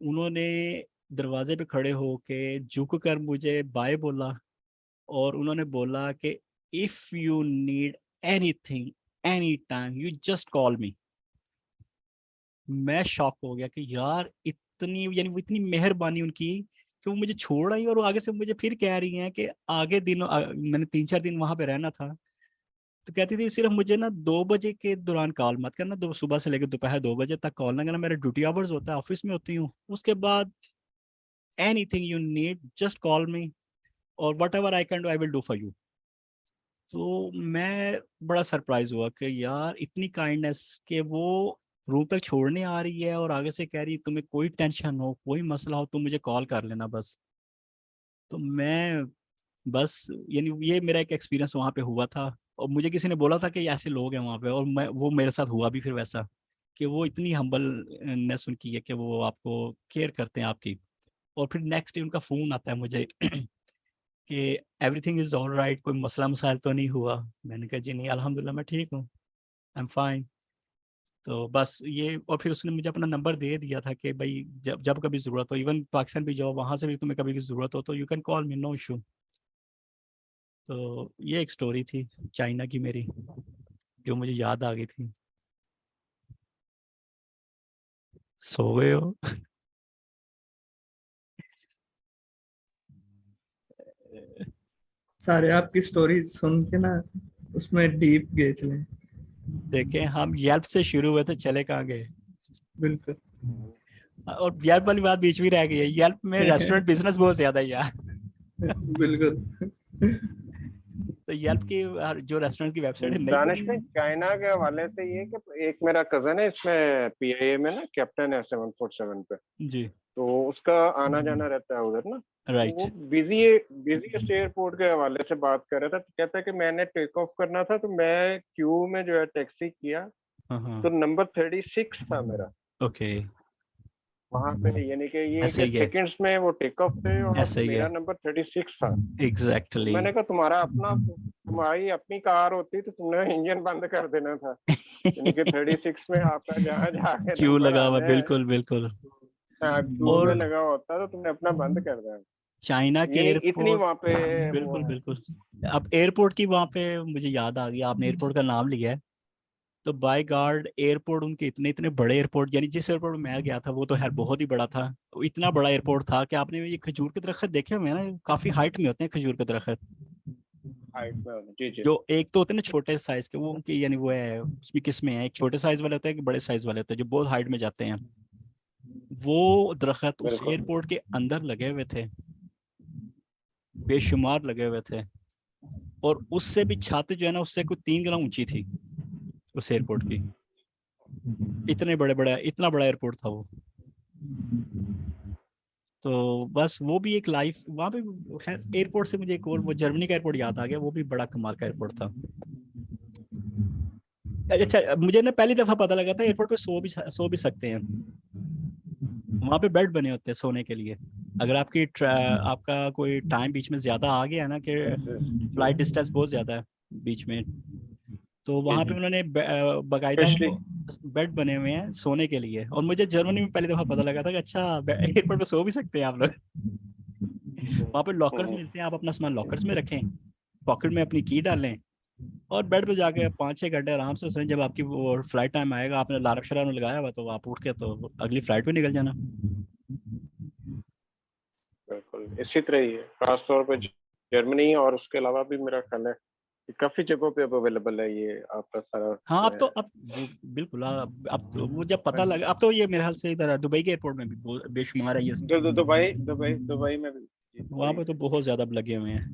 उन्होंने दरवाजे पे खड़े होके झुक कर मुझे बाय बोला, और उन्होंने बोला कि if you need anything any time you just call मी। मैं शॉक हो गया कि यार इतनी, यानी वो इतनी मेहरबानी उनकी कि वो मुझे छोड़ आई और वो आगे से मुझे फिर कह रही हैं कि आगे मैंने 3-4 दिन वहां पे रहना था, तो कहती थी सिर्फ मुझे ना 2 बजे के दौरान कॉल मत करना, सुबह से लेकर दोपहर 2 बजे तक कॉल ना करना, मेरा ड्यूटी आवर्स होता है, ऑफिस में होती हूँ, उसके बाद anything you need just call me, और whatever I can do I will do for you. तो मैं बड़ा सरप्राइज हुआ कि यार इतनी काइंडनेस कि वो रूम तक छोड़ने आ रही है और आगे से कह रही तुम्हें कोई टेंशन हो, कोई मसला हो, तुम मुझे कॉल कर लेना बस। तो मैं बस, यानी ये मेरा एक एक्सपीरियंस वहाँ पे हुआ था, और मुझे किसी ने बोला था कि ऐसे लोग हैं वहाँ पे, और वो मेरे साथ हुआ भी फिर वैसा, कि वो इतनी हम्बलनेस उनकी है कि वो आपको केयर करते हैं आपकी। और फिर नेक्स्ट डे उनका फ़ोन आता है मुझे कि एवरीथिंग इज़ ऑल राइट, कोई मसला मसाइल तो नहीं हुआ। मैंने कहा जी नहीं अल्हम्दुलिल्लाह मैं ठीक हूँ, आई एम फाइन। तो बस ये, और फिर उसने मुझे अपना नंबर दे दिया था कि भाई जब जब कभी ज़रूरत हो, इवन पाकिस्तान भी जाओ वहाँ से भी तुम्हें कभी भी ज़रूरत हो तो you can call me, no issue. तो ये एक स्टोरी थी चाइना की मेरी, जो मुझे याद आ गई थी। सो गए हो? सारे आपकी स्टोरी सुन के ना उसमें डीप गए चले। देखें हम येल्प से शुरू हुए थे, चले कहाँ गए। बिल्कुल। और येल्प वाली बात बीच में रह गई है, येल्प में रेस्टोरेंट बिजनेस बहुत ज्यादा है यार। बिल्कुल। तो येल्प की जो रेस्टोरेंट की वेबसाइट है नहीं दानिश बनी में है। चाइना के हवाले से ये कि एक मेरा कजन है इसमें पीआईए में ना, कैप्टन है 747 पे, जी तो उसका आना जाना रहता है उधर ना। तो राइट। वो बिजीएस्ट एयरपोर्ट के हवाले से बात कर रहा था, तो कहता है कि मैंने टेक ऑफ करना था तो मैं क्यू में जो है टैक्सी किया, हाँ तो नंबर 36 था मेरा ओके, वहां पे, यानी कि ये ऐसे कि ही है, सेकंड्स में वो टेक ऑफ थे और ऐसे ही मेरा है, नंबर 36 था। तो एग्जैक्टली। मैंने कहा तुम्हारी अपनी कार होती तो तुमने इंजन बंद कर देना था, यानी कि 36 में आपका जहाँ जाके क्यों नंबर लगा हुआ, आना है, बिल्कुल बिल्कुल। क्यू में और लगा होता तो तुमने अपना बंद कर देना। चाइना के यानी इतनी एयरपोर्ट, वहां पे वो बिल्कुल है। बिल्कुल। अब एयरपोर्ट की वहाँ पे मुझे याद आ गया, आपने एयरपोर्ट का नाम लिया है, तो बाय गॉड एयरपोर्ट उनके इतने इतने बड़े एयरपोर्ट, यानी जिस एयरपोर्ट में मैं गया था वो तो खैर बहुत ही बड़ा था, वो इतना बड़ा एयरपोर्ट था कि आपने ये खजूर के दरख्त देखे हुए हैं ना, काफी हाइट में होते हैं खजूर के दरख्त, हाइट में होना। जी जी। जो एक तो होते हैं ना छोटे साइज के, वो उनकी यानी वो है उसमें किस्में हैं, एक छोटे साइज वाले होते हैं, एक बड़े साइज वाले होते हैं जो बहुत हाइट में जाते हैं। वो दरख्त उस बिल्कुल। एयरपोर्ट के अंदर लगे हुए थे, बेशुमार लगे हुए थे, और उससे भी छत जो है ना उससे कोई 3 गुना ऊंची थी उस एयरपोर्ट की। इतने बड़े बड़े, इतना बड़ा एयरपोर्ट था वो। तो बस वो भी एक लाइफ वहाँ पे। खैर एयरपोर्ट से मुझे एक और वो जर्मनी का एयरपोर्ट याद आ गया, वो भी बड़ा कमाल का एयरपोर्ट था। अच्छा मुझे ना पहली दफा पता लगा था एयरपोर्ट पे सो भी सकते हैं, वहाँ पे बेड बने होते हैं सोने के लिए। अगर आपका कोई टाइम बीच में ज्यादा आ गया ना कि फ्लाइट डिस्टेंस बहुत ज्यादा है बीच में, तो जी वहाँ पे जी। उन्होंने बकायदा स्पेशली वो बेड बने हुए हैं सोने के लिए। और मुझे जर्मनी में पहली दफा पता लगा था कि अच्छा एयरपोर्ट पे सो भी सकते हैं आप लोग। वहाँ पे लॉकर्स मिलते हैं, आप अपना सामान लॉकर्स में रखें, पॉकेट में अपनी की डालें, और बेड पे जाके 5-6 घंटे आराम से सोएं। जब आपकी वो फ्लाइट टाइम आएगा, आपने अलार्म शराम लगाया हुआ, तो आप उठ के तो अगली फ्लाइट पे निकल जाना। बिल्कुल इसी तरह ही है, खास तौर पे जर्मनी और उसके अलावा भी मेरा ख्याल है कि काफी जगहों पे अब अवेलेबल है ये आपका सारा हाँ जो अब तो है। अब बिल्कुल अब तो वो जब पता लगा, अब तो ये मेरे ख्याल से इधर दुबई के एयरपोर्ट में भी बेशुमार है ये, दुबई में भी। जी, वहाँ दुबई पे तो में। बहुत ज्यादा लगे हुए हैं।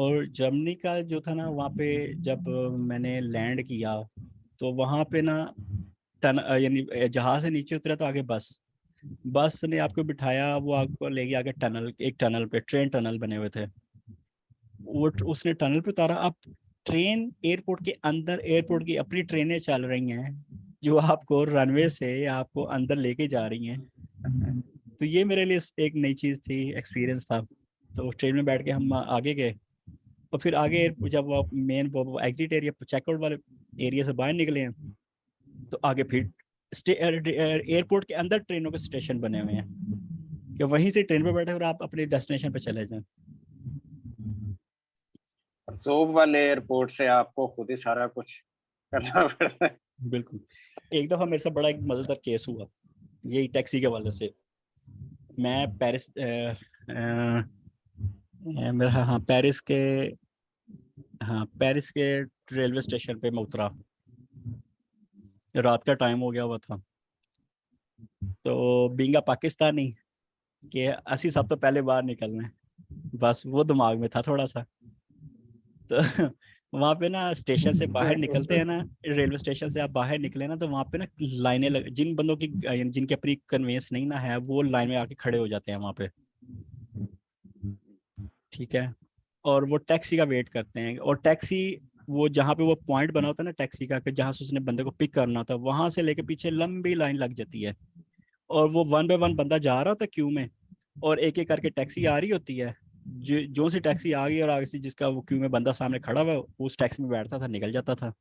और जर्मनी का जो था ना, वहाँ पे जब मैंने लैंड किया तो वहाँ पे ना यानी जहाज से नीचे उतरा तो आगे बस ने आपको बिठाया, वो आपको ले गया आगे एक टनल पे, ट्रेन टनल बने हुए थे, वो उसने टनल पे उतारा। अब ट्रेन एयरपोर्ट के अंदर, एयरपोर्ट की अपनी ट्रेनें चल रही हैं जो आपको रनवे से आपको अंदर लेके जा रही हैं। तो ये मेरे लिए एक नई चीज़ थी, एक्सपीरियंस था। तो ट्रेन में बैठ के हम आगे गए, और फिर आगे जब आप मेन एग्जिट एरिया, चेकआउट वाले एरिया से बाहर निकले हैं, तो आगे फिर एयरपोर्ट के अंदर ट्रेनों के स्टेशन बने हुए हैं कि वहीं से ट्रेन पे बैठे और आप अपने डेस्टिनेशन पे चले जाएं। जोब वाले एयरपोर्ट से आपको खुद ही सारा कुछ करना पड़ता है। बिल्कुल। एक दफ़ा मेरे साथ बड़ा एक मज़ेदार केस हुआ यही टैक्सी के वाले से। मैं पेरिस मेरा हाँ पेरिस के रेलवे स्टेशन पे मैं उतरा, रात का टाइम हो गया हुआ था। तो बींगा पाकिस्तानी कि असी सब तो पहले बाहर निकलना है, बस वो दिमाग में था थोड़ा सा। तो वहाँ पे ना स्टेशन से बाहर निकलते हैं ना, रेलवे स्टेशन से आप बाहर निकले ना, तो वहाँ पे ना लाइनें लग, जिन बंदों की जिनके अपनी कन्वेंस नहीं ना है, वो लाइन में आके खड़े हो जाते हैं वहाँ पे, ठीक है। और वो टैक्सी का वेट करते हैं, और टैक्सी वो जहाँ पे वो पॉइंट बना होता है ना टैक्सी का, कि जहाँ से उसने बंदे को पिक करना होता है, वहां से लेके पीछे लंबी लाइन लग जाती है, और वो 1 बाय 1 बंदा जा रहा होता है क्यू में, और एक एक करके टैक्सी आ रही होती है। जो सी टैक्सी आ गई और आगे से जिसका वो क्यू में बंदा सामने खड़ा हुआ, उस टैक्सी में बैठता था, निकल जाता था।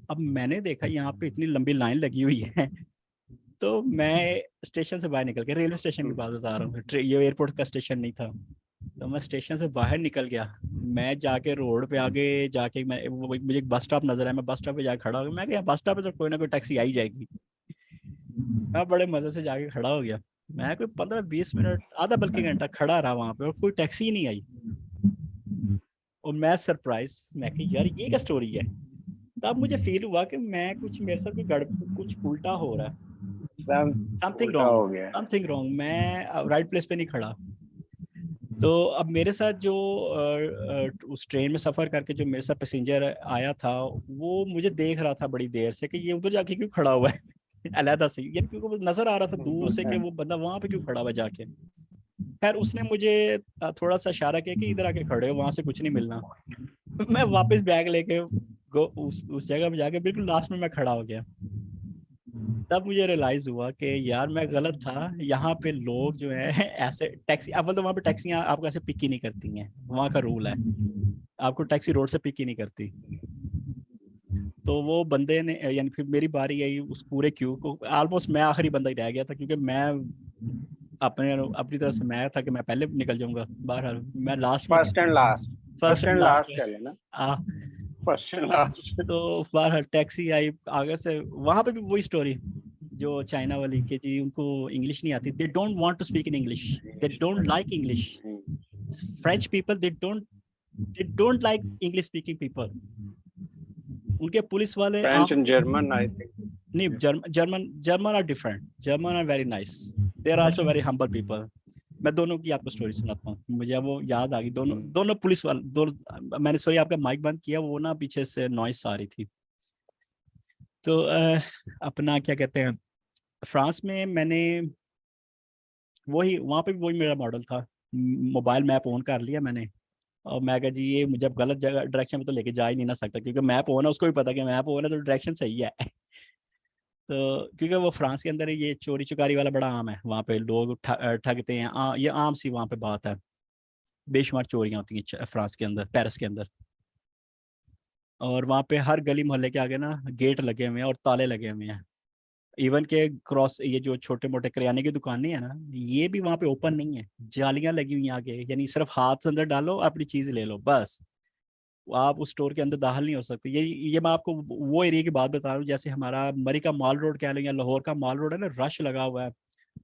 अब मैंने देखा यहाँ पे इतनी लंबी लाइन लगी हुई है, तो मैं स्टेशन से बाहर निकल के, रेलवे स्टेशन की बात बता रहा हूँ, ये एयरपोर्ट का स्टेशन नहीं था, तो मैं स्टेशन से बाहर निकल गया। मैं जाके रोड पे आगे जाके मुझे एक बस स्टॉप नजर आया, मैं बस स्टॉप पे जाके खड़ा हो गया। मैं क्या बस स्टॉप पे तो कोई ना कोई टैक्सी आ ही जाएगी। मैं बड़े मजे से जाके खड़ा हो गया। मैं कोई 15-20 मिनट, आधा बल्कि घंटा खड़ा रहा वहां पे, और कोई टैक्सी ही नहीं आई। और मैं सरप्राइज, मैं कि यार ये क्या स्टोरी है। तब मुझे फील हुआ कि मैं मेरे साथ कुछ उल्टा हो रहा है, समथिंग उल्टा हो गया है। रॉन्ग, मैं राइट प्लेस पे नहीं खड़ा। तो अब मेरे साथ जो उस ट्रेन में सफ़र करके जो मेरे साथ पैसेंजर आया था, वो मुझे देख रहा था बड़ी देर से कि ये उधर जाके क्यों खड़ा हुआ है अलहदा से, यानी क्योंकि नजर आ रहा था दूर से कि वो बंदा वहां पे क्यों खड़ा हुआ जाके। खैर उसने मुझे थोड़ा सा इशारा किया कि इधर आके खड़े हो, वहां से कुछ नहीं मिलना। मैं वापस बैग लेके उस जगह पे जाके बिल्कुल लास्ट में मैं खड़ा हो गया। तब मुझे रियलाइज हुआ कि यार मैं गलत था। यहाँ पे लोग जो है ऐसे टैक्सी, अव्वल तो वहाँ पे टैक्सियाँ आपको ऐसे पिक ही नहीं करती हैं, वहाँ का रूल है, आपको टैक्सी रोड से पिक ही नहीं करती। तो वो बंदे ने, यानी फिर मेरी बारी आई उस पूरे क्यू को, ऑलमोस्ट मैं आखिरी बंदा ही रह गया था, क्योंकि मैं अपनी तरफ से मैं था कि मैं पहले निकल जाऊंगा। बहरहाल मैं लास्ट में first and last, first and last last चले ना, आ फर्स्ट एंड लास्ट। तो बहरहाल टैक्सी आई आगे से, वहां पे भी वही स्टोरी जो चाइना वाली के जी, उनको इंग्लिश नहीं आती, they don't want to speak in English, they don't like English. French people they don't like English speaking people. उनके पुलिस वाले French and German I think, नहीं, German are different, German are very nice, they are also very humble people. मैं दोनों की आपको स्टोरी सुनाता हूँ, मुझे वो याद आ गई। दोनों पुलिस वाले, दोनों, मैंने सॉरी आपका माइक बंद किया, वो ना पीछे से नॉइस आ रही थी। तो अपना क्या कहते हैं, फ्रांस में मैंने वहाँ पे भी वही मेरा मॉडल था, मोबाइल मैप ऑन कर लिया मैंने, और मैं कहा जी ये मुझे गलत जगह डायरेक्शन में तो लेके जा ही नहीं ना सकता, क्योंकि मैप ऑन है, उसको भी पता कि मैप ऑन है तो डायरेक्शन सही है तो क्योंकि वो फ्रांस के अंदर ये चोरी चुकारी वाला बड़ा आम है, वहाँ पे लोग ठगते हैं, ये आम सी वहाँ पे बात है, बेशुमार चोरियाँ होती हैं फ्रांस के अंदर, पेरिस के अंदर। और वहाँ पे हर गली मोहल्ले के आगे ना गेट लगे हुए हैं और ताले लगे हुए हैं। इवन के क्रॉस, ये जो छोटे मोटे किराने की दुकानें है ना, ये भी वहाँ पे ओपन नहीं है, जालियां लगी हुई हैं आगे, यानी सिर्फ हाथ अंदर डालो, अपनी चीज ले लो, बस आप उस स्टोर के अंदर दाखिल नहीं हो सकते। ये मैं आपको वो एरिया की बात बता रहा हूँ, जैसे हमारा मरी का माल रोड कह लो या लाहौर का माल रोड है ना, रश लगा हुआ है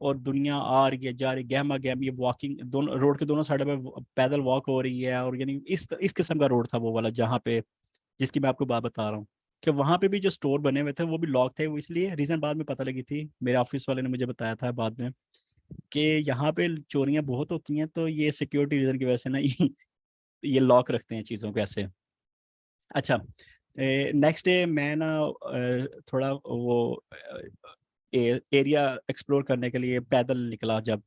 और दुनिया आ रही है जा रही, गहमा गहम, ये वॉकिंग, दोनों रोड के दोनों साइड पे पैदल वॉक हो रही है, और यानी इस किस्म का रोड था वो वाला, जहाँ पे जिसकी मैं आपको बात बता रहा हूँ कि वहाँ पे भी जो स्टोर बने हुए थे वो भी लॉक थे। वो इसलिए रीज़न बाद में पता लगी थी, मेरे ऑफिस वाले ने मुझे बताया था बाद में कि यहाँ पे चोरियाँ बहुत होती हैं, तो ये सिक्योरिटी रीज़न की वजह से ना ये लॉक रखते हैं चीज़ों को ऐसे। अच्छा, नेक्स्ट डे मैं ना थोड़ा वो एरिया एक्सप्लोर करने के लिए पैदल निकला, जब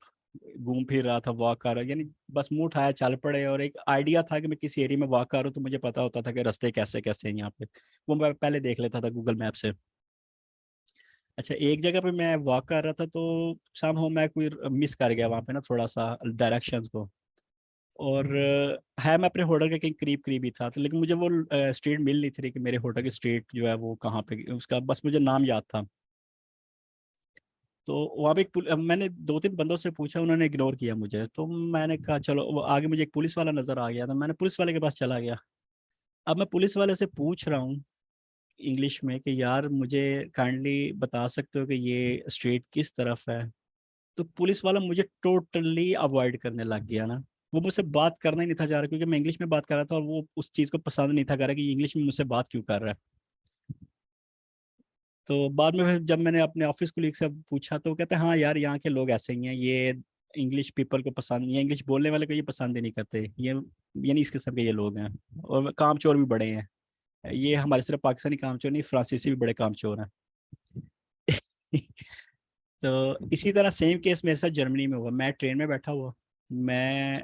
घूम फिर रहा था, वॉक कर रहा, यानी बस मुंह उठाया चल पड़े, और एक आइडिया था कि मैं किसी एरिया में वॉक कर रहा हूँ तो मुझे पता होता था कि रास्ते कैसे कैसे हैं यहाँ पे, वो मैं पहले देख लेता था गूगल मैप से। अच्छा, एक जगह पे मैं वॉक कर रहा था तो समहाउ मैं कोई मिस कर गया वहाँ पे ना थोड़ा सा डायरेक्शंस को, और है मैं अपने होटल के कहीं करीब करीब ही था, तो लेकिन मुझे वो स्ट्रीट मिल नहीं थी कि मेरे होटल की स्ट्रीट जो है वो कहाँ पे, उसका बस मुझे नाम याद था। तो वहाँ पे मैंने 2-3 बंदों से पूछा, उन्होंने इग्नोर किया मुझे, तो मैंने कहा चलो, वो आगे मुझे एक पुलिस वाला नजर आ गया, तो मैंने पुलिस वाले के पास चला गया। अब मैं पुलिस वाले से पूछ रहा हूँ इंग्लिश में कि यार मुझे काइंडली बता सकते हो कि ये स्ट्रीट किस तरफ है, तो पुलिस वाला मुझे टोटली अवॉइड करने लग गया ना, वो मुझसे बात करना ही नहीं था चाह रहा, क्योंकि मैं इंग्लिश में बात कर रहा था और वो उस चीज़ को पसंद नहीं था कर रहा कि इंग्लिश में मुझसे बात क्यों कर रहा है। तो बाद में फिर जब मैंने अपने ऑफिस कोलीग से पूछा तो कहते हैं हाँ यार, यहाँ के लोग ऐसे ही हैं, ये इंग्लिश पीपल को पसंद, ये इंग्लिश बोलने वाले को ये पसंद ही नहीं करते, ये यानी इस किस्म के ये लोग हैं, और कामचोर भी बड़े हैं, ये हमारे सिर्फ पाकिस्तानी कामचोर नहीं, फ्रांसीसी भी बड़े कामचोर हैं। तो इसी तरह सेम केस मेरे साथ जर्मनी में हुआ। मैं ट्रेन में बैठा हुआ, मैं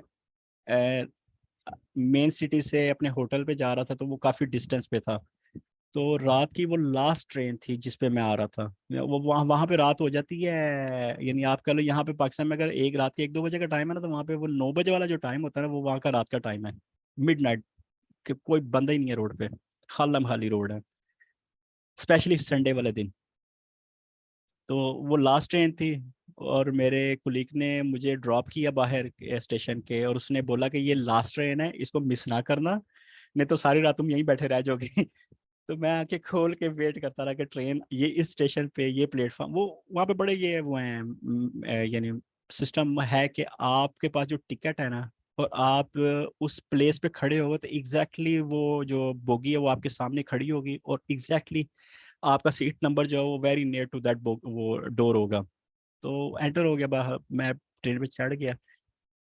मेन सिटी से अपने होटल पे जा रहा था, तो वो काफ़ी डिस्टेंस पे था, तो रात की वो लास्ट ट्रेन थी जिस पे मैं आ रहा था। वो वहाँ वहाँ पे रात हो जाती है, यानी आप कह लो यहाँ पे पाकिस्तान में अगर एक रात के 1-2 बजे का टाइम है ना, तो वहाँ पे वो 9 बजे वाला जो टाइम होता है ना, वो वहाँ का रात का टाइम है, मिडनाइट, कि कोई बंदा ही नहीं है रोड पे, खालम खाली रोड है, स्पेशली संडे वाले दिन। तो वो लास्ट ट्रेन थी, और मेरे कुलीग ने मुझे ड्रॉप किया बाहर स्टेशन के, और उसने बोला कि ये लास्ट ट्रेन है, इसको मिस ना करना, नहीं तो सारी रात तुम यहीं बैठे रह जाओगे। तो मैं आके खोल के वेट करता रहा कि ट्रेन ये इस स्टेशन पे, ये प्लेटफॉर्म, वो वहाँ पे बड़े ये वो हैं, यानी सिस्टम है कि आपके पास जो टिकट है ना, और आप उस प्लेस पे खड़े होगे तो एग्जैक्टली वो जो बोगी है वो आपके सामने खड़ी होगी, और एग्जैक्टली आपका सीट नंबर जो है वो वेरी नियर टू दैट वो डोर होगा। तो एंटर हो गया बाहर, मैं ट्रेन पे चढ़ गया।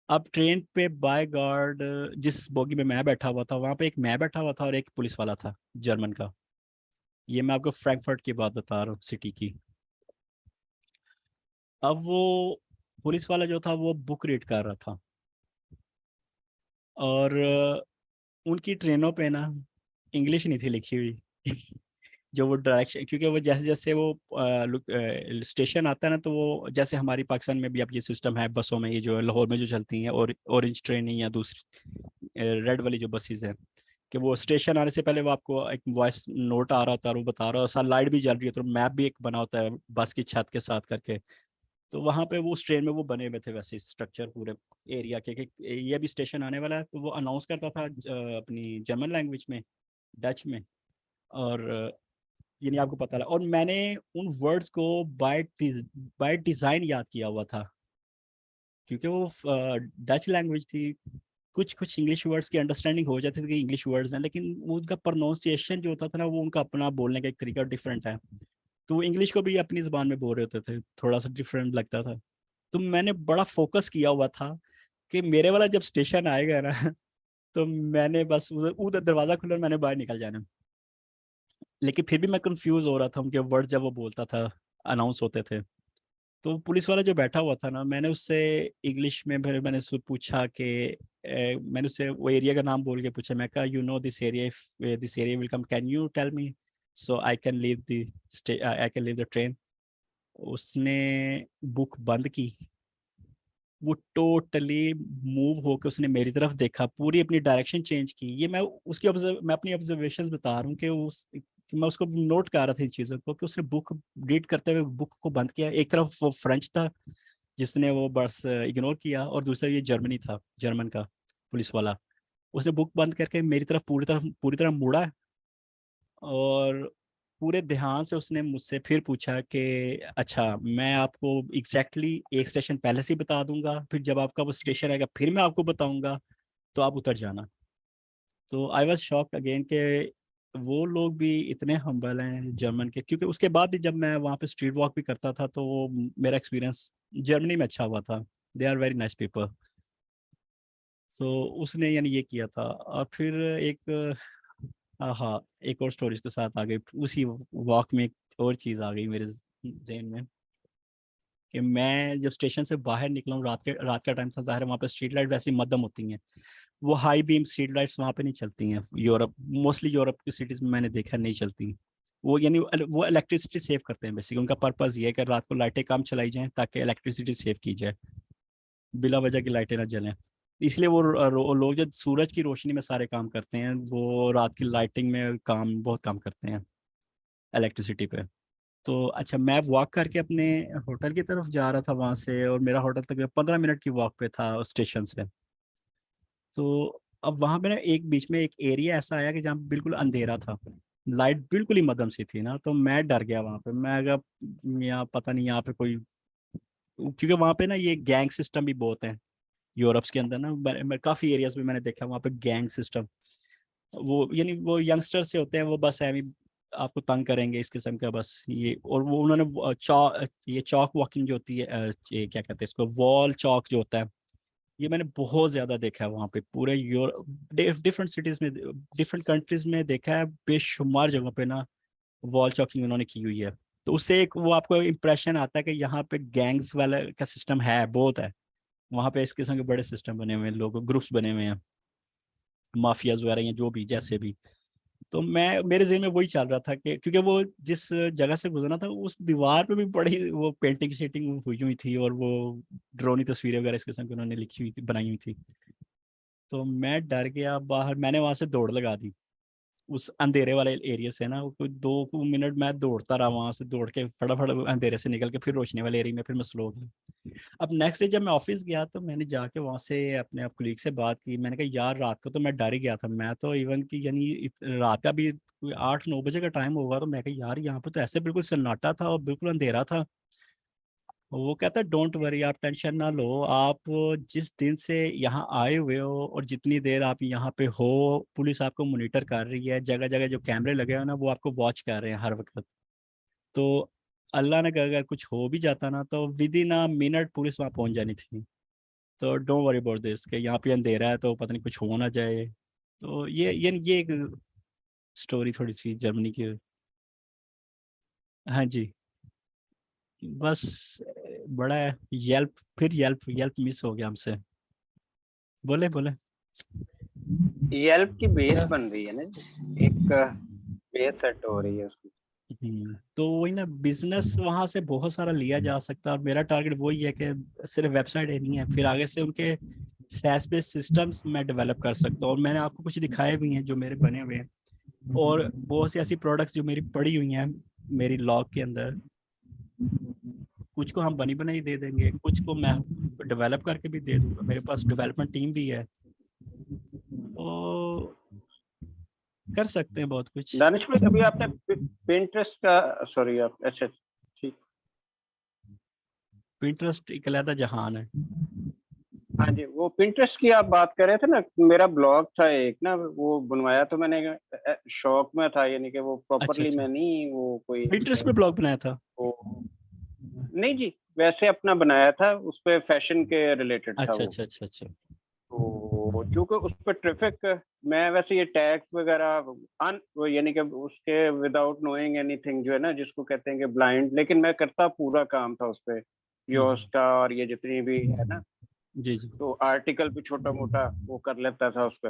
अब ट्रेन पे बाय गॉड, जिस बोगी में मैं बैठा हुआ था वहां पे एक मैं बैठा हुआ था और एक पुलिस वाला था जर्मन का। ये मैं आपको फ्रैंकफर्ट की बात बता रहा हूँ, सिटी की। अब वो पुलिस वाला जो था वो बुक रीड कर रहा था, और उनकी ट्रेनों पे ना इंग्लिश नहीं थी लिखी हुई। जो वो डायरेक्शन, क्योंकि वो जैसे जैसे वो स्टेशन आता है ना, तो वो जैसे हमारी पाकिस्तान में भी अब ये सिस्टम है बसों में, ये जो लाहौर में जो चलती हैं, और ऑरेंज ट्रेन या दूसरी रेड वाली जो बसेस हैं, कि वो स्टेशन आने से पहले वो आपको एक वॉइस नोट आ रहा था, और वो बता रहा है, साथ लाइट भी जल रही है, तो मैप भी एक बना होता है बस की छत के साथ करके। तो वहाँ पे वो उस ट्रेन में वो बने हुए थे वैसे स्ट्रक्चर पूरे एरिया के, कि ये भी स्टेशन आने वाला है, तो वो अनाउंस करता था अपनी जर्मन लैंग्वेज में, डच में, और यानी आपको पता लगा। और मैंने उन वर्ड्स को बाय डिजाइन याद किया हुआ था, क्योंकि वो डच लैंग्वेज थी। कुछ कुछ इंग्लिश वर्ड्स की अंडरस्टैंडिंग हो जाती थी कि इंग्लिश वर्ड्स हैं, लेकिन वो उनका प्रोनाउंसिएशन जो होता था ना, वो उनका अपना बोलने का एक तरीका डिफरेंट है, तो वो इंग्लिश को भी अपनी जुबान में बोल रहे होते थे, थोड़ा सा डिफरेंट लगता था। तो मैंने बड़ा फोकस किया हुआ था कि मेरे वाला जब स्टेशन आएगा ना, तो मैंने बस उधर उधर दरवाजा खुला, मैंने बाहर निकल जाना। लेकिन फिर भी मैं कंफ्यूज हो रहा था उनके वर्ड जब वो बोलता था, अनाउंस होते थे। तो पुलिस वाला जो बैठा हुआ था ना, मैंने उससे इंग्लिश में फिर मैंने उससे पूछा कि मैंने उससे वो एरिया का नाम बोल के पूछा, मैं कहा you know this area will come, can you tell me so I can leave the train. उसने बुक बंद की, वो टोटली मूव होकर उसने मेरी तरफ देखा, पूरी अपनी डायरेक्शन चेंज की। ये मैं अपनी ऑब्जर्वेशंस बता रहा हूँ कि मैं उसको नोट कर रहा था इन चीज़ों को, कि उसने बुक रीड करते हुए बुक को बंद किया। एक तरफ वो फ्रेंच था जिसने वो बस इग्नोर किया, और दूसरा ये जर्मनी था, जर्मन का पुलिस वाला। उसने बुक बंद करके मेरी तरफ पूरी तरह मुड़ा, और पूरे ध्यान से उसने मुझसे फिर पूछा कि अच्छा, मैं आपको एग्जैक्टली एक स्टेशन पहले से ही बता दूंगा, फिर जब आपका वो स्टेशन आएगा फिर मैं आपको बताऊंगा, तो आप उतर जाना। तो आई वॉज शॉक्ड अगेन के वो लोग भी इतने हम्बल हैं जर्मन के। क्योंकि उसके बाद भी जब मैं वहाँ पे स्ट्रीट वॉक भी करता था, तो मेरा एक्सपीरियंस जर्मनी में अच्छा हुआ था। They are very nice people. तो उसने यानी ये किया था। और फिर एक हाँ, एक और स्टोरी के साथ आ गई उसी वॉक में। एक और चीज़ आ गई मेरे जहन में कि मैं जब स्टेशन से बाहर निकला हूँ, रात का टाइम था, ज़ाहिर है वहाँ पे स्ट्रीट लाइट वैसे ही मध्यम होती हैं, वो हाई बीम स्ट्रीट लाइट्स वहाँ पे नहीं चलती हैं। मोस्टली यूरोप की सिटीज़ में मैंने देखा नहीं चलती। वो यानी वो इलेक्ट्रिसिटी सेव करते हैं बेसिकली। उनका पर्पज़ ये है कि रात को लाइटें कम चलाई जाएं ताकि इलेक्ट्रिसिटी सेव की जाए, बिला वजह की लाइटें ना जलें। इसलिए वो लोग जब सूरज की रोशनी में सारे काम करते हैं, वो रात की लाइटिंग में बहुत काम करते हैं इलेक्ट्रिसिटी पे। तो अच्छा, मैं वॉक करके अपने होटल की तरफ जा रहा था वहाँ से, और मेरा होटल तक 15 मिनट की वॉक पे था स्टेशन से। तो अब वहाँ पे ना एक बीच में एक एरिया ऐसा आया कि जहाँ बिल्कुल अंधेरा था, लाइट बिल्कुल ही मध्यम सी थी ना, तो मैं डर गया वहाँ पे। मैं अगर यहाँ पता नहीं यहाँ पे कोई, क्योंकि वहाँ पे ना ये गैंग सिस्टम भी बहुत है यूरोप के अंदर ना। मैं काफ़ी एरियाज में मैंने देखा वहाँ पे गैंग सिस्टम। वो यानी वो यंगस्टर से होते हैं, वो बस ऐਵੇਂ आपको तंग करेंगे इस किस्म का बस ये। और वो उन्होंने ये चौक वॉकिंग जो होती है, ये क्या कहते हैं इसको, वॉल चौक जो होता है, ये मैंने बहुत ज्यादा देखा है वहाँ पे पूरे डिफरेंट सिटीज में, डिफरेंट कंट्रीज में देखा है। बेशुमार जगहों पे ना वॉल चॉकिंग उन्होंने की हुई है। तो उससे एक वो आपको इम्प्रेशन आता है कि यहाँ पे गैंग्स वाला का सिस्टम है, बहुत है वहाँ पे। इस किस्म के बड़े सिस्टम बने हुए हैं, लोग ग्रुप्स बने हुए हैं, माफियाज वगैरह या जो भी जैसे भी। तो मैं मेरे ज़हन में वही चल रहा था कि क्योंकि वो जिस जगह से गुजरना था उस दीवार पे भी बड़ी वो पेंटिंग शेटिंग हुई हुई थी, और वो ड्रोनी तस्वीरें वगैरह इस किस्म की उन्होंने लिखी हुई थी, बनाई हुई थी। तो मैं डर गया बाहर, मैंने वहां से दौड़ लगा दी उस अंधेरे वाले एरिया से ना। कोई 2 मिनट मैं दौड़ता रहा वहां से, दौड़ के फटाफट अंधेरे से निकल के फिर रोशनी वाले एरिया में फिर मैं स्लो गया। अब नेक्स्ट डे जब मैं ऑफिस गया तो मैंने जाके वहां से अपने आप कुलीग से बात की। मैंने कहा यार रात को तो मैं डर ही गया था, मैं तो इवन की यानी रात का भी कोई 8-9 बजे का टाइम होगा, तो मैं कहा यार यहाँ पे तो ऐसे बिल्कुल सन्नाटा था और बिल्कुल अंधेरा था। वो कहता है डोंट वरी, आप टेंशन ना लो, आप जिस दिन से यहाँ आए हुए हो और जितनी देर आप यहाँ पे हो, पुलिस आपको मॉनिटर कर रही है, जगह जगह जो कैमरे लगे हैं ना वो आपको वॉच कर रहे हैं हर वक्त। तो अल्लाह ने कहा अगर कुछ हो भी जाता ना तो with in a minute police वहाँ पहुंच जानी थी। तो डोंट वरी अबाउट दिस कि यहाँ पे अंधेरा है तो पता नहीं कुछ हो ना जाए। तो ये एक स्टोरी थोड़ी सी जर्मनी की। हाँ जी, बस बड़ा है। येल्प मिस हो गया हमसे। बोले बोले। येल्प की बेस बन रही है ना, एक बेस सेट हो रही है उसकी। तो वही ना, बिजनेस वहां से बहुत सारा लिया जा सकता है, और मेरा टारगेट वही है कि सिर्फ वेबसाइट ही नहीं है, फिर आगे से उनके SaaS बेस्ड सिस्टम्स मैं डेवलप कर सकता हूँ। और मैंने आपको कुछ दिखाए भी हैं जो मेरे बने हुए हैं, और बहुत सी ऐसी प्रोडक्ट्स जो मेरी पड़ी हुई हैं मेरी लॉग के अंदर। कुछ को हम बनी बनाई दे देंगे, कुछ को मैं डेवलप करके भी दे दूंगा, मेरे पास डेवलपमेंट टीम भी है, तो कर सकते हैं बहुत कुछ। दानिश भाई अभी आपने पिंटरेस्ट का, सॉरी आप, अच्छा ठीक, पिंटरेस्ट एक अलग जहान है। हाँ जी, वो पिंटरेस्ट की आप बात कर रहे थे ना, मेरा ब्लॉग था एक ना, वो बनवाया तो मैंने शौक में था, यानी कि वो प्रॉपरली अच्छा। मैं नहीं वो कोई पिंटरेस्ट पे ब्लॉग बनाया था? वो नहीं जी, वैसे अपना बनाया था, उस पे फैशन के रिलेटेड था अच्छा वो। अच्छा अच्छा अच्छा। तो क्योंकि उस पर ट्रैफिक, मैं वैसे ये टैग्स वगैरह वो यानी कि उसके विदाउट नोइंग एनीथिंग जो है ना, जिसको कहते हैं कि ब्लाइंड, लेकिन मैं करता पूरा काम था उस पे, योस्टा और ये जितनी भी है ना, जी जी। तो आर्टिकल भी छोटा मोटा वो कर लेता था उस पर।